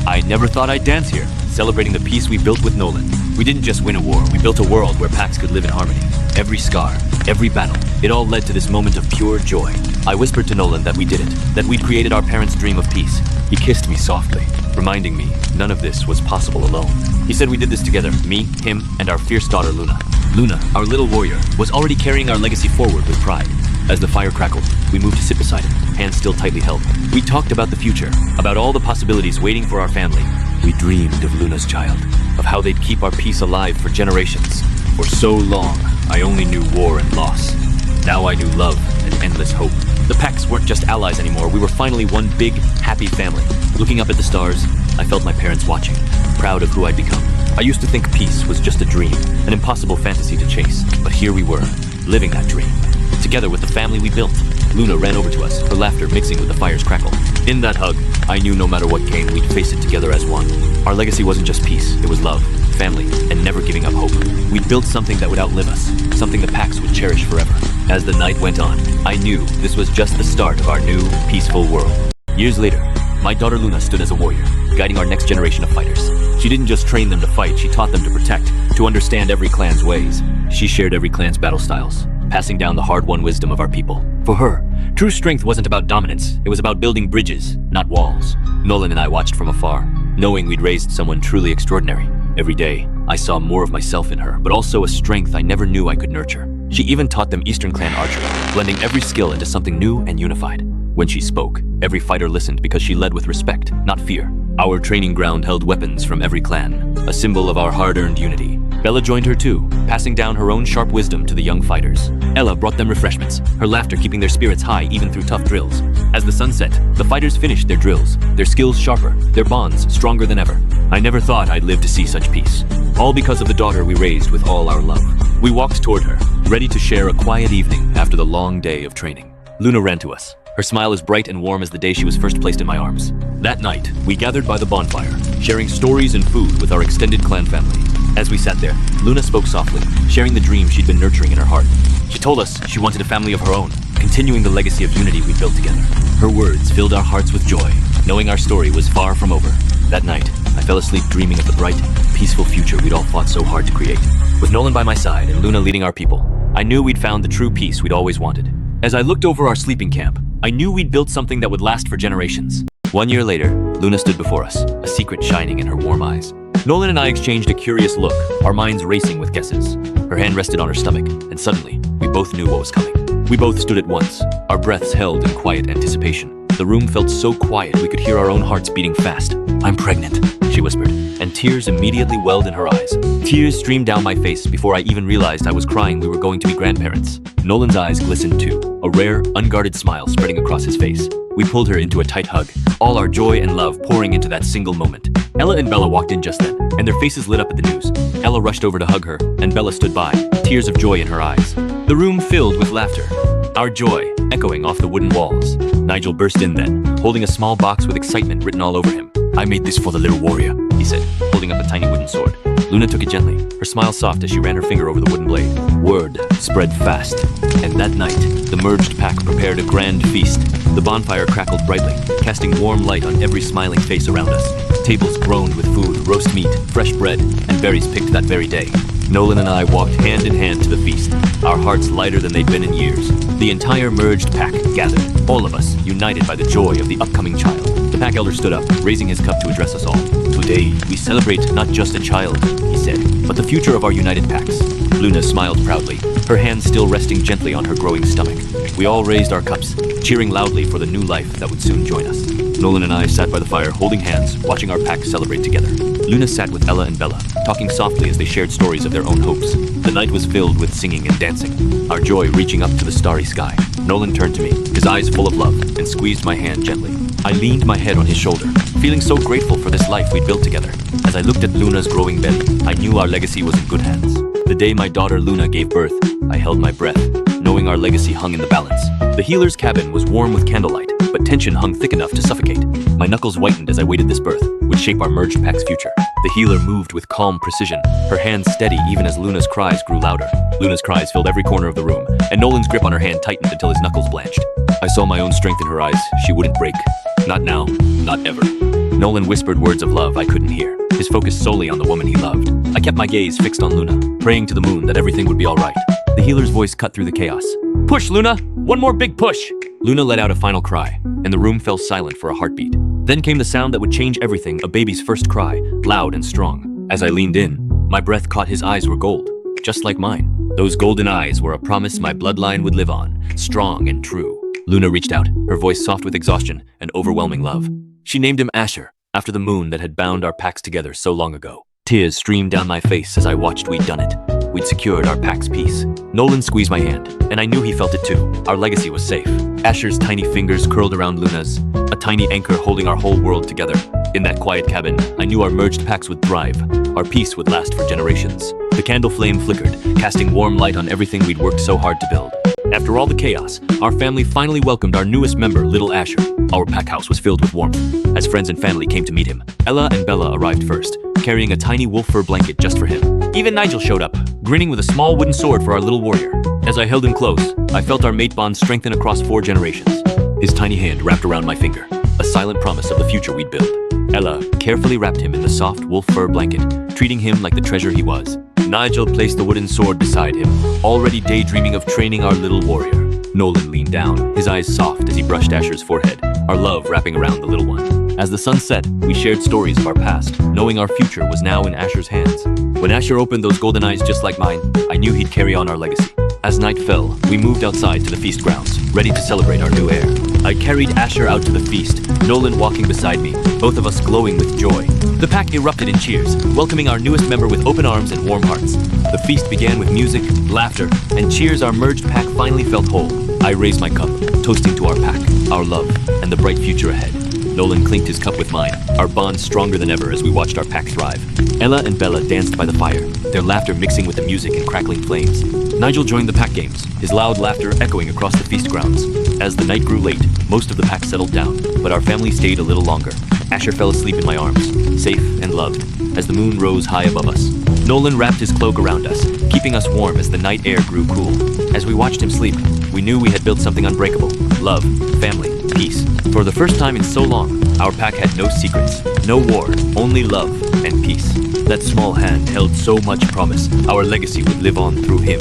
I never thought I'd dance here, celebrating the peace we built with Nolan. We didn't just win a war, we built a world where packs could live in harmony. Every scar, every battle, it all led to this moment of pure joy. I whispered to Nolan that we did it, that we'd created our parents' dream of peace. He kissed me softly, reminding me none of this was possible alone. He said we did this together, me, him, and our fierce daughter Luna. Luna, our little warrior, was already carrying our legacy forward with pride. As the fire crackled, we moved to sit beside him, hands still tightly held. We talked about the future, about all the possibilities waiting for our family. We dreamed of Luna's child, of how they'd keep our peace alive for generations. For so long, I only knew war and loss. Now I knew love and endless hope. The packs weren't just allies anymore, we were finally one big, happy family. Looking up at the stars, I felt my parents watching, proud of who I'd become. I used to think peace was just a dream, an impossible fantasy to chase. But here we were, living that dream. Together with the family we built. Luna ran over to us, her laughter mixing with the fire's crackle. In that hug, I knew no matter what came, we'd face it together as one. Our legacy wasn't just peace, it was love, family, and never giving up hope. We'd built something that would outlive us, something the packs would cherish forever. As the night went on, I knew this was just the start of our new, peaceful world. Years later, my daughter Luna stood as a warrior, guiding our next generation of fighters. She didn't just train them to fight, she taught them to protect, to understand every clan's ways. She shared every clan's battle styles, passing down the hard-won wisdom of our people. For her, true strength wasn't about dominance, it was about building bridges, not walls. Nolan and I watched from afar, knowing we'd raised someone truly extraordinary. Every day, I saw more of myself in her, but also a strength I never knew I could nurture. She even taught them Eastern Clan archery, blending every skill into something new and unified. When she spoke, every fighter listened because she led with respect, not fear. Our training ground held weapons from every clan, a symbol of our hard-earned unity. Bella joined her too, passing down her own sharp wisdom to the young fighters. Ella brought them refreshments, her laughter keeping their spirits high even through tough drills. As the sun set, the fighters finished their drills, their skills sharper, their bonds stronger than ever. I never thought I'd live to see such peace. All because of the daughter we raised with all our love. We walked toward her, ready to share a quiet evening after the long day of training. Luna ran to us, her smile as bright and warm as the day she was first placed in my arms. That night, we gathered by the bonfire, sharing stories and food with our extended clan family. As we sat there, Luna spoke softly, sharing the dream she'd been nurturing in her heart. She told us she wanted a family of her own, continuing the legacy of unity we built together. Her words filled our hearts with joy, knowing our story was far from over. That night, I fell asleep dreaming of the bright, peaceful future we'd all fought so hard to create. With Nolan by my side and Luna leading our people, I knew we'd found the true peace we'd always wanted. As I looked over our sleeping camp, I knew we'd built something that would last for generations. 1 year later, Luna stood before us, a secret shining in her warm eyes. Nolan and I exchanged a curious look, our minds racing with guesses. Her hand rested on her stomach, and suddenly, we both knew what was coming. We both stood at once, our breaths held in quiet anticipation. The room felt so quiet we could hear our own hearts beating fast. "I'm pregnant," she whispered, and tears immediately welled in her eyes. Tears streamed down my face before I even realized I was crying we were going to be grandparents. Nolan's eyes glistened too, a rare, unguarded smile spreading across his face. We pulled her into a tight hug, all our joy and love pouring into that single moment. Ella and Bella walked in just then, and their faces lit up at the news. Ella rushed over to hug her, and Bella stood by, tears of joy in her eyes. The room filled with laughter, our joy echoing off the wooden walls. Nigel burst in then, holding a small box with excitement written all over him. "I made this for the little warrior," he said, holding up a tiny wooden sword. Luna took it gently, her smile soft as she ran her finger over the wooden blade. Word spread fast, and that night, the merged pack prepared a grand feast. The bonfire crackled brightly, casting warm light on every smiling face around us. Tables groaned with food, roast meat, fresh bread, and berries picked that very day. Nolan and I walked hand in hand to the feast, our hearts lighter than they'd been in years. The entire merged pack gathered, all of us united by the joy of the upcoming child. The pack elder stood up, raising his cup to address us all. Today, we celebrate not just a child, he said, but the future of our united packs. Luna smiled proudly, her hands still resting gently on her growing stomach. We all raised our cups, cheering loudly for the new life that would soon join us. Nolan and I sat by the fire, holding hands, watching our pack celebrate together. Luna sat with Ella and Bella, talking softly as they shared stories of their own hopes. The night was filled with singing and dancing, our joy reaching up to the starry sky. Nolan turned to me, his eyes full of love, and squeezed my hand gently. I leaned my head on his shoulder, feeling so grateful for this life we'd built together. As I looked at Luna's growing belly, I knew our legacy was in good hands. The day my daughter Luna gave birth, I held my breath, knowing our legacy hung in the balance. The healer's cabin was warm with candlelight, but tension hung thick enough to suffocate. My knuckles whitened as I waited this birth would shape our merged pack's future. The healer moved with calm precision, her hands steady even as Luna's cries grew louder. Luna's cries filled every corner of the room, and Nolan's grip on her hand tightened until his knuckles blanched. I saw my own strength in her eyes. She wouldn't break. Not now, not ever. Nolan whispered words of love I couldn't hear, his focus solely on the woman he loved. I kept my gaze fixed on Luna, praying to the moon that everything would be all right. The healer's voice cut through the chaos. Push, Luna! One more big push! Luna let out a final cry, and the room fell silent for a heartbeat. Then came the sound that would change everything, a baby's first cry, loud and strong. As I leaned in, my breath caught his eyes were gold, just like mine. Those golden eyes were a promise my bloodline would live on, strong and true. Luna reached out, her voice soft with exhaustion and overwhelming love. She named him Asher, after the moon that had bound our packs together so long ago. Tears streamed down my face as I watched we'd done it. We'd secured our pack's peace. Nolan squeezed my hand, and I knew he felt it too. Our legacy was safe. Asher's tiny fingers curled around Luna's, a tiny anchor holding our whole world together. In that quiet cabin, I knew our merged packs would thrive. Our peace would last for generations. The candle flame flickered, casting warm light on everything we'd worked so hard to build. After all the chaos, our family finally welcomed our newest member, little Asher. Our pack house was filled with warmth, as friends and family came to meet him. Ella and Bella arrived first, carrying a tiny wolf fur blanket just for him. Even Nigel showed up, grinning with a small wooden sword for our little warrior. As I held him close, I felt our mate bond strengthen across 4 generations. His tiny hand wrapped around my finger, a silent promise of the future we'd build. Ella carefully wrapped him in the soft wolf fur blanket, treating him like the treasure he was. Nigel placed the wooden sword beside him, already daydreaming of training our little warrior. Nolan leaned down, his eyes soft as he brushed Asher's forehead, our love wrapping around the little one. As the sun set, we shared stories of our past, knowing our future was now in Asher's hands. When Asher opened those golden eyes just like mine, I knew he'd carry on our legacy. As night fell, we moved outside to the feast grounds, ready to celebrate our new heir. I carried Asher out to the feast, Nolan walking beside me, both of us glowing with joy. The pack erupted in cheers, welcoming our newest member with open arms and warm hearts. The feast began with music, laughter, and cheers. Our merged pack finally felt whole. I raised my cup, toasting to our pack, our love, and the bright future ahead. Nolan clinked his cup with mine, our bond stronger than ever as we watched our pack thrive. Ella and Bella danced by the fire, their laughter mixing with the music and crackling flames. Nigel joined the pack games, his loud laughter echoing across the feast grounds. As the night grew late, most of the pack settled down, but our family stayed a little longer. Asher fell asleep in my arms, safe and loved, as the moon rose high above us. Nolan wrapped his cloak around us, keeping us warm as the night air grew cool. As we watched him sleep, we knew we had built something unbreakable. Love, family, peace. For the first time in so long, our pack had no secrets, no war, only love and peace. That small hand held so much promise, our legacy would live on through him.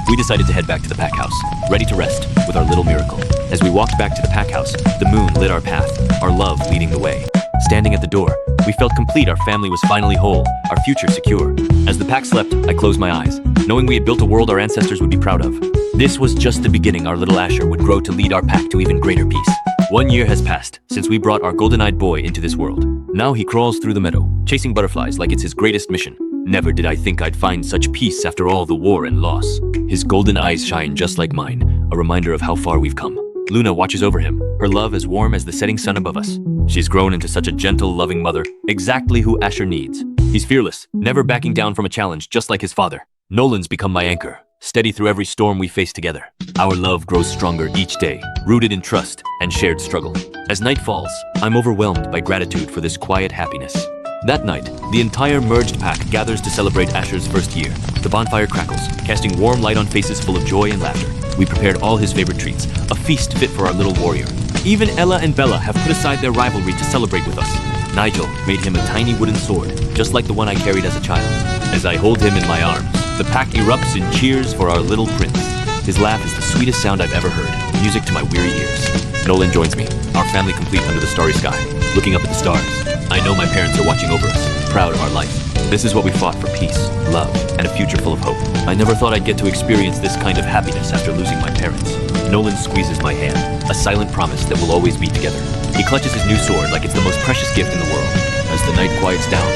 We decided to head back to the pack house, ready to rest with our little miracle. As we walked back to the pack house, the moon lit our path, our love leading the way. Standing at the door, we felt complete. Our family was finally whole, our future secure. As the pack slept, I closed my eyes, knowing we had built a world our ancestors would be proud of. This was just the beginning. Our little Asher would grow to lead our pack to even greater peace. 1 year has passed since we brought our golden-eyed boy into this world. Now he crawls through the meadow, chasing butterflies like it's his greatest mission. Never did I think I'd find such peace after all the war and loss. His golden eyes shine just like mine, a reminder of how far we've come. Luna watches over him, her love as warm as the setting sun above us. She's grown into such a gentle, loving mother, exactly who Asher needs. He's fearless, never backing down from a challenge, just like his father. Nolan's become my anchor, steady through every storm we face together. Our love grows stronger each day, rooted in trust and shared struggle. As night falls, I'm overwhelmed by gratitude for this quiet happiness. That night, the entire merged pack gathers to celebrate Asher's first year. The bonfire crackles, casting warm light on faces full of joy and laughter. We prepared all his favorite treats, a feast fit for our little warrior. Even Ella and Bella have put aside their rivalry to celebrate with us. Nigel made him a tiny wooden sword, just like the one I carried as a child. As I hold him in my arms, the pack erupts in cheers for our little prince. His laugh is the sweetest sound I've ever heard, music to my weary ears. Nolan joins me, our family complete under the starry sky, looking up at the stars. I know my parents are watching over us, proud of our life. This is what we fought for: peace, love, and a future full of hope. I never thought I'd get to experience this kind of happiness after losing my parents. Nolan squeezes my hand, a silent promise that we'll always be together. He clutches his new sword like it's the most precious gift in the world. As the night quiets down,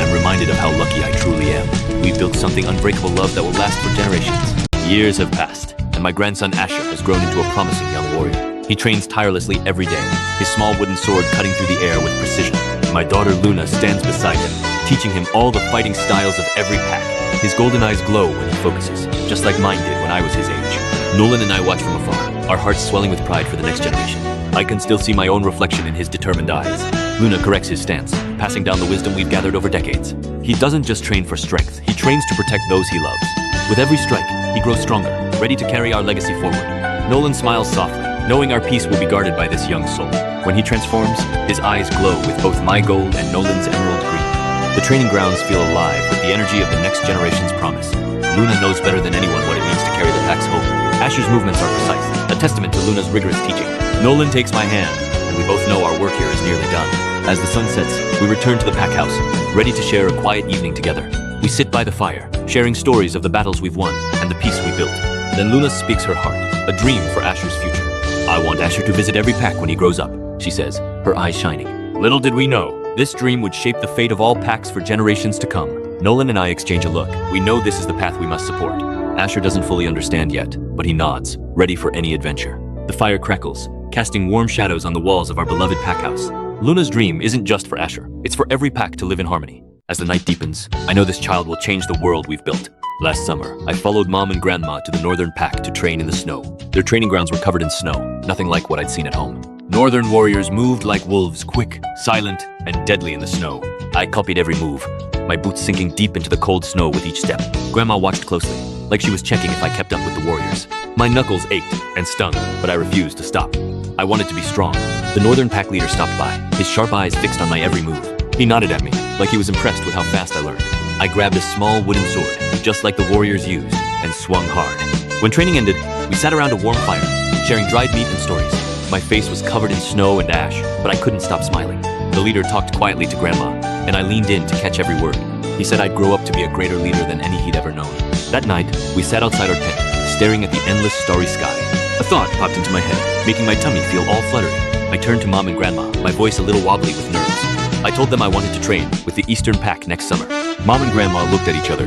I'm reminded of how lucky I truly am. We've built something unbreakable love that will last for generations. Years have passed, and my grandson Asher has grown into a promising young warrior. He trains tirelessly every day, his small wooden sword cutting through the air with precision. My daughter Luna stands beside him, teaching him all the fighting styles of every pack. His golden eyes glow when he focuses, just like mine did when I was his age. Nolan and I watch from afar, our hearts swelling with pride for the next generation. I can still see my own reflection in his determined eyes. Luna corrects his stance, passing down the wisdom we've gathered over decades. He doesn't just train for strength, he trains to protect those he loves. With every strike, he grows stronger, ready to carry our legacy forward. Nolan smiles softly, knowing our peace will be guarded by this young soul. When he transforms, his eyes glow with both my gold and Nolan's emerald green. The training grounds feel alive with the energy of the next generation's promise. Luna knows better than anyone what it means to carry the pack's hope. Asher's movements are precise, a testament to Luna's rigorous teaching. Nolan takes my hand, and we both know our work here is nearly done. As the sun sets, we return to the pack house, ready to share a quiet evening together. We sit by the fire, sharing stories of the battles we've won and the peace we built. Then Luna speaks her heart, a dream for Asher's future. I want Asher to visit every pack when he grows up, she says, her eyes shining. Little did we know, this dream would shape the fate of all packs for generations to come. Nolan and I exchange a look. We know this is the path we must support. Asher doesn't fully understand yet, but he nods, ready for any adventure. The fire crackles, casting warm shadows on the walls of our beloved pack house. Luna's dream isn't just for Asher, it's for every pack to live in harmony. As the night deepens, I know this child will change the world we've built. Last summer, I followed Mom and Grandma to the northern pack to train in the snow. Their training grounds were covered in snow, nothing like what I'd seen at home. Northern warriors moved like wolves, quick, silent, and deadly in the snow. I copied every move, my boots sinking deep into the cold snow with each step. Grandma watched closely, like she was checking if I kept up with the warriors. My knuckles ached and stung, but I refused to stop. I wanted to be strong. The northern pack leader stopped by, his sharp eyes fixed on my every move. He nodded at me, like he was impressed with how fast I learned. I grabbed a small wooden sword, just like the warriors used, and swung hard. When training ended, we sat around a warm fire, sharing dried meat and stories. My face was covered in snow and ash, but I couldn't stop smiling. The leader talked quietly to Grandma, and I leaned in to catch every word. He said I'd grow up to be a greater leader than any he'd ever known. That night, we sat outside our tent, staring at the endless starry sky. A thought popped into my head, making my tummy feel all fluttery. I turned to Mom and Grandma, my voice a little wobbly with nerves. I told them I wanted to train with the Eastern Pack next summer. Mom and Grandma looked at each other,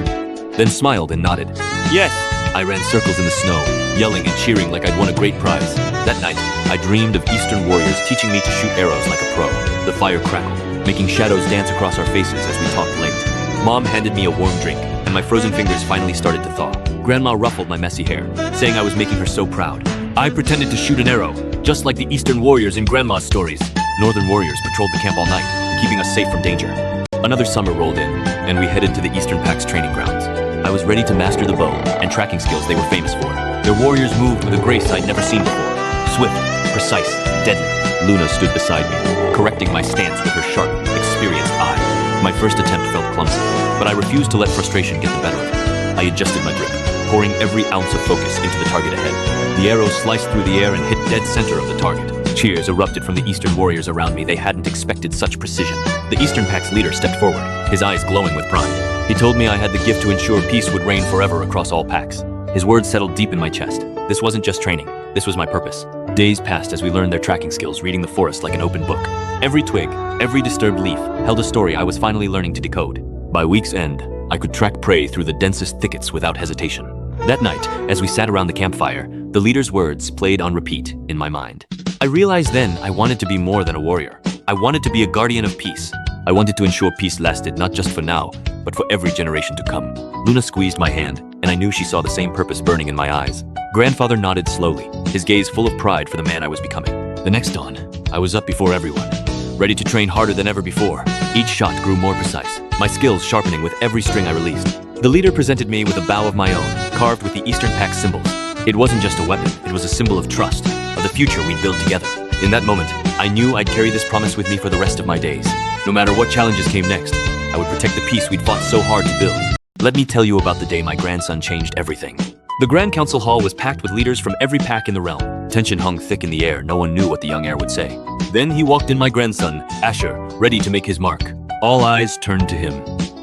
then smiled and nodded. Yes! I ran circles in the snow, yelling and cheering like I'd won a great prize. That night, I dreamed of Eastern warriors teaching me to shoot arrows like a pro. The fire crackled, making shadows dance across our faces as we talked late. Mom handed me a warm drink, and my frozen fingers finally started to thaw. Grandma ruffled my messy hair, saying I was making her so proud. I pretended to shoot an arrow, just like the Eastern warriors in Grandma's stories. Northern warriors patrolled the camp all night, keeping us safe from danger. Another summer rolled in, and we headed to the Eastern Pack's training grounds. I was ready to master the bow and tracking skills they were famous for. Their warriors moved with a grace I'd never seen before. Swift, precise, deadly. Luna stood beside me, correcting my stance with her sharp, experienced eye. My first attempt felt clumsy, but I refused to let frustration get the better of me. I adjusted my grip, pouring every ounce of focus into the target ahead. The arrow sliced through the air and hit dead center of the target. Cheers erupted from the Eastern warriors around me. They hadn't expected such precision. The Eastern Pack's leader stepped forward, his eyes glowing with pride. He told me I had the gift to ensure peace would reign forever across all packs. His words settled deep in my chest. This wasn't just training. This was my purpose. Days passed as we learned their tracking skills, reading the forest like an open book. Every twig, every disturbed leaf, held a story I was finally learning to decode. By week's end, I could track prey through the densest thickets without hesitation. That night, as we sat around the campfire, the leader's words played on repeat in my mind. I realized then I wanted to be more than a warrior. I wanted to be a guardian of peace. I wanted to ensure peace lasted not just for now, but for every generation to come. Luna squeezed my hand, and I knew she saw the same purpose burning in my eyes. Grandfather nodded slowly, his gaze full of pride for the man I was becoming. The next dawn, I was up before everyone, ready to train harder than ever before. Each shot grew more precise, my skills sharpening with every string I released. The leader presented me with a bow of my own, carved with the Eastern Pact symbols. It wasn't just a weapon, it was a symbol of trust, of the future we'd build together. In that moment, I knew I'd carry this promise with me for the rest of my days. No matter what challenges came next, I would protect the peace we'd fought so hard to build. Let me tell you about the day my grandson changed everything. The Grand Council Hall was packed with leaders from every pack in the realm. Tension hung thick in the air, no one knew what the young heir would say. Then he walked in my grandson, Asher, ready to make his mark. All eyes turned to him.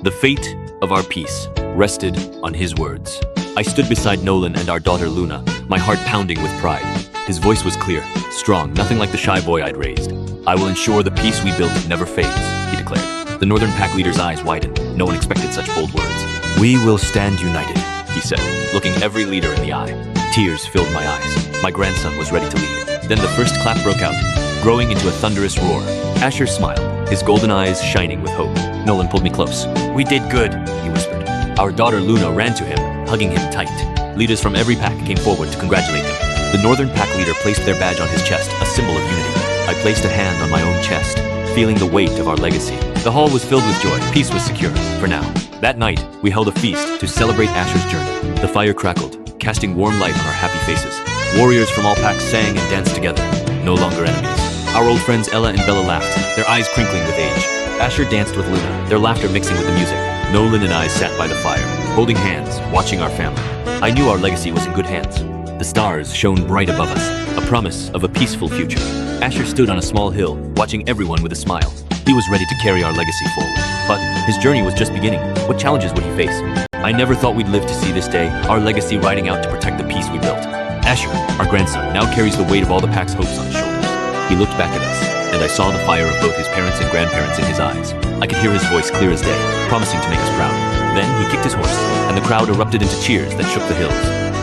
The fate of our peace rested on his words. I stood beside Nolan and our daughter Luna, my heart pounding with pride. His voice was clear, strong, nothing like the shy boy I'd raised. I will ensure the peace we built never fades, he declared. The Northern Pack leader's eyes widened. No one expected such bold words. We will stand united, he said, looking every leader in the eye. Tears filled my eyes. My grandson was ready to lead. Then the first clap broke out, growing into a thunderous roar. Asher smiled, his golden eyes shining with hope. Nolan pulled me close. We did good, he whispered. Our daughter Luna ran to him, hugging him tight. Leaders from every pack came forward to congratulate him. The Northern Pack leader placed their badge on his chest, a symbol of unity. I placed a hand on my own chest, feeling the weight of our legacy. The hall was filled with joy. Peace was secure, for now. That night, we held a feast to celebrate Asher's journey. The fire crackled, casting warm light on our happy faces. Warriors from all packs sang and danced together, no longer enemies. Our old friends Ella and Bella laughed, their eyes crinkling with age. Asher danced with Luna, their laughter mixing with the music. Nolan and I sat by the fire, holding hands, watching our family. I knew our legacy was in good hands. The stars shone bright above us, a promise of a peaceful future. Asher stood on a small hill, watching everyone with a smile. He was ready to carry our legacy forward. But his journey was just beginning. What challenges would he face? I never thought we'd live to see this day, our legacy riding out to protect the peace we built. Asher, our grandson, now carries the weight of all the pack's hopes on his shoulders. He looked back at us, and I saw the fire of both his parents and grandparents in his eyes. I could hear his voice clear as day, promising to make us proud. Then he kicked his horse, and the crowd erupted into cheers that shook the hills.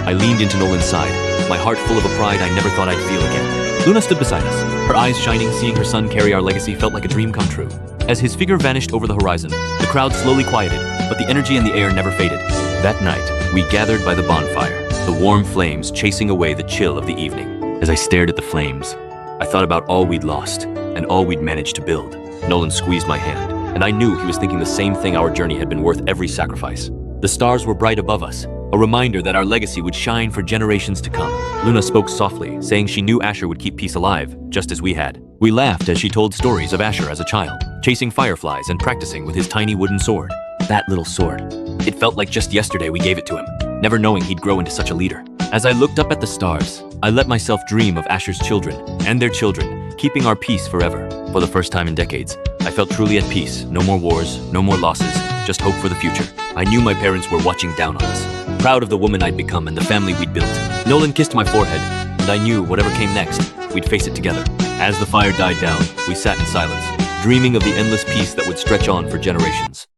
I leaned into Nolan's side, my heart full of a pride I never thought I'd feel again. Luna stood beside us, her eyes shining. Seeing her son carry our legacy felt like a dream come true. As his figure vanished over the horizon, the crowd slowly quieted, but the energy in the air never faded. That night, we gathered by the bonfire, the warm flames chasing away the chill of the evening. As I stared at the flames, I thought about all we'd lost and all we'd managed to build. Nolan squeezed my hand, and I knew he was thinking the same thing. Our journey had been worth every sacrifice. The stars were bright above us, a reminder that our legacy would shine for generations to come. Luna spoke softly, saying she knew Asher would keep peace alive, just as we had. We laughed as she told stories of Asher as a child, chasing fireflies and practicing with his tiny wooden sword. That little sword. It felt like just yesterday we gave it to him, never knowing he'd grow into such a leader. As I looked up at the stars, I let myself dream of Asher's children and their children, keeping our peace forever. For the first time in decades, I felt truly at peace. No more wars, no more losses, just hope for the future. I knew my parents were watching down on us, proud of the woman I'd become and the family we'd built. Nolan kissed my forehead, and I knew whatever came next, we'd face it together. As the fire died down, we sat in silence, dreaming of the endless peace that would stretch on for generations.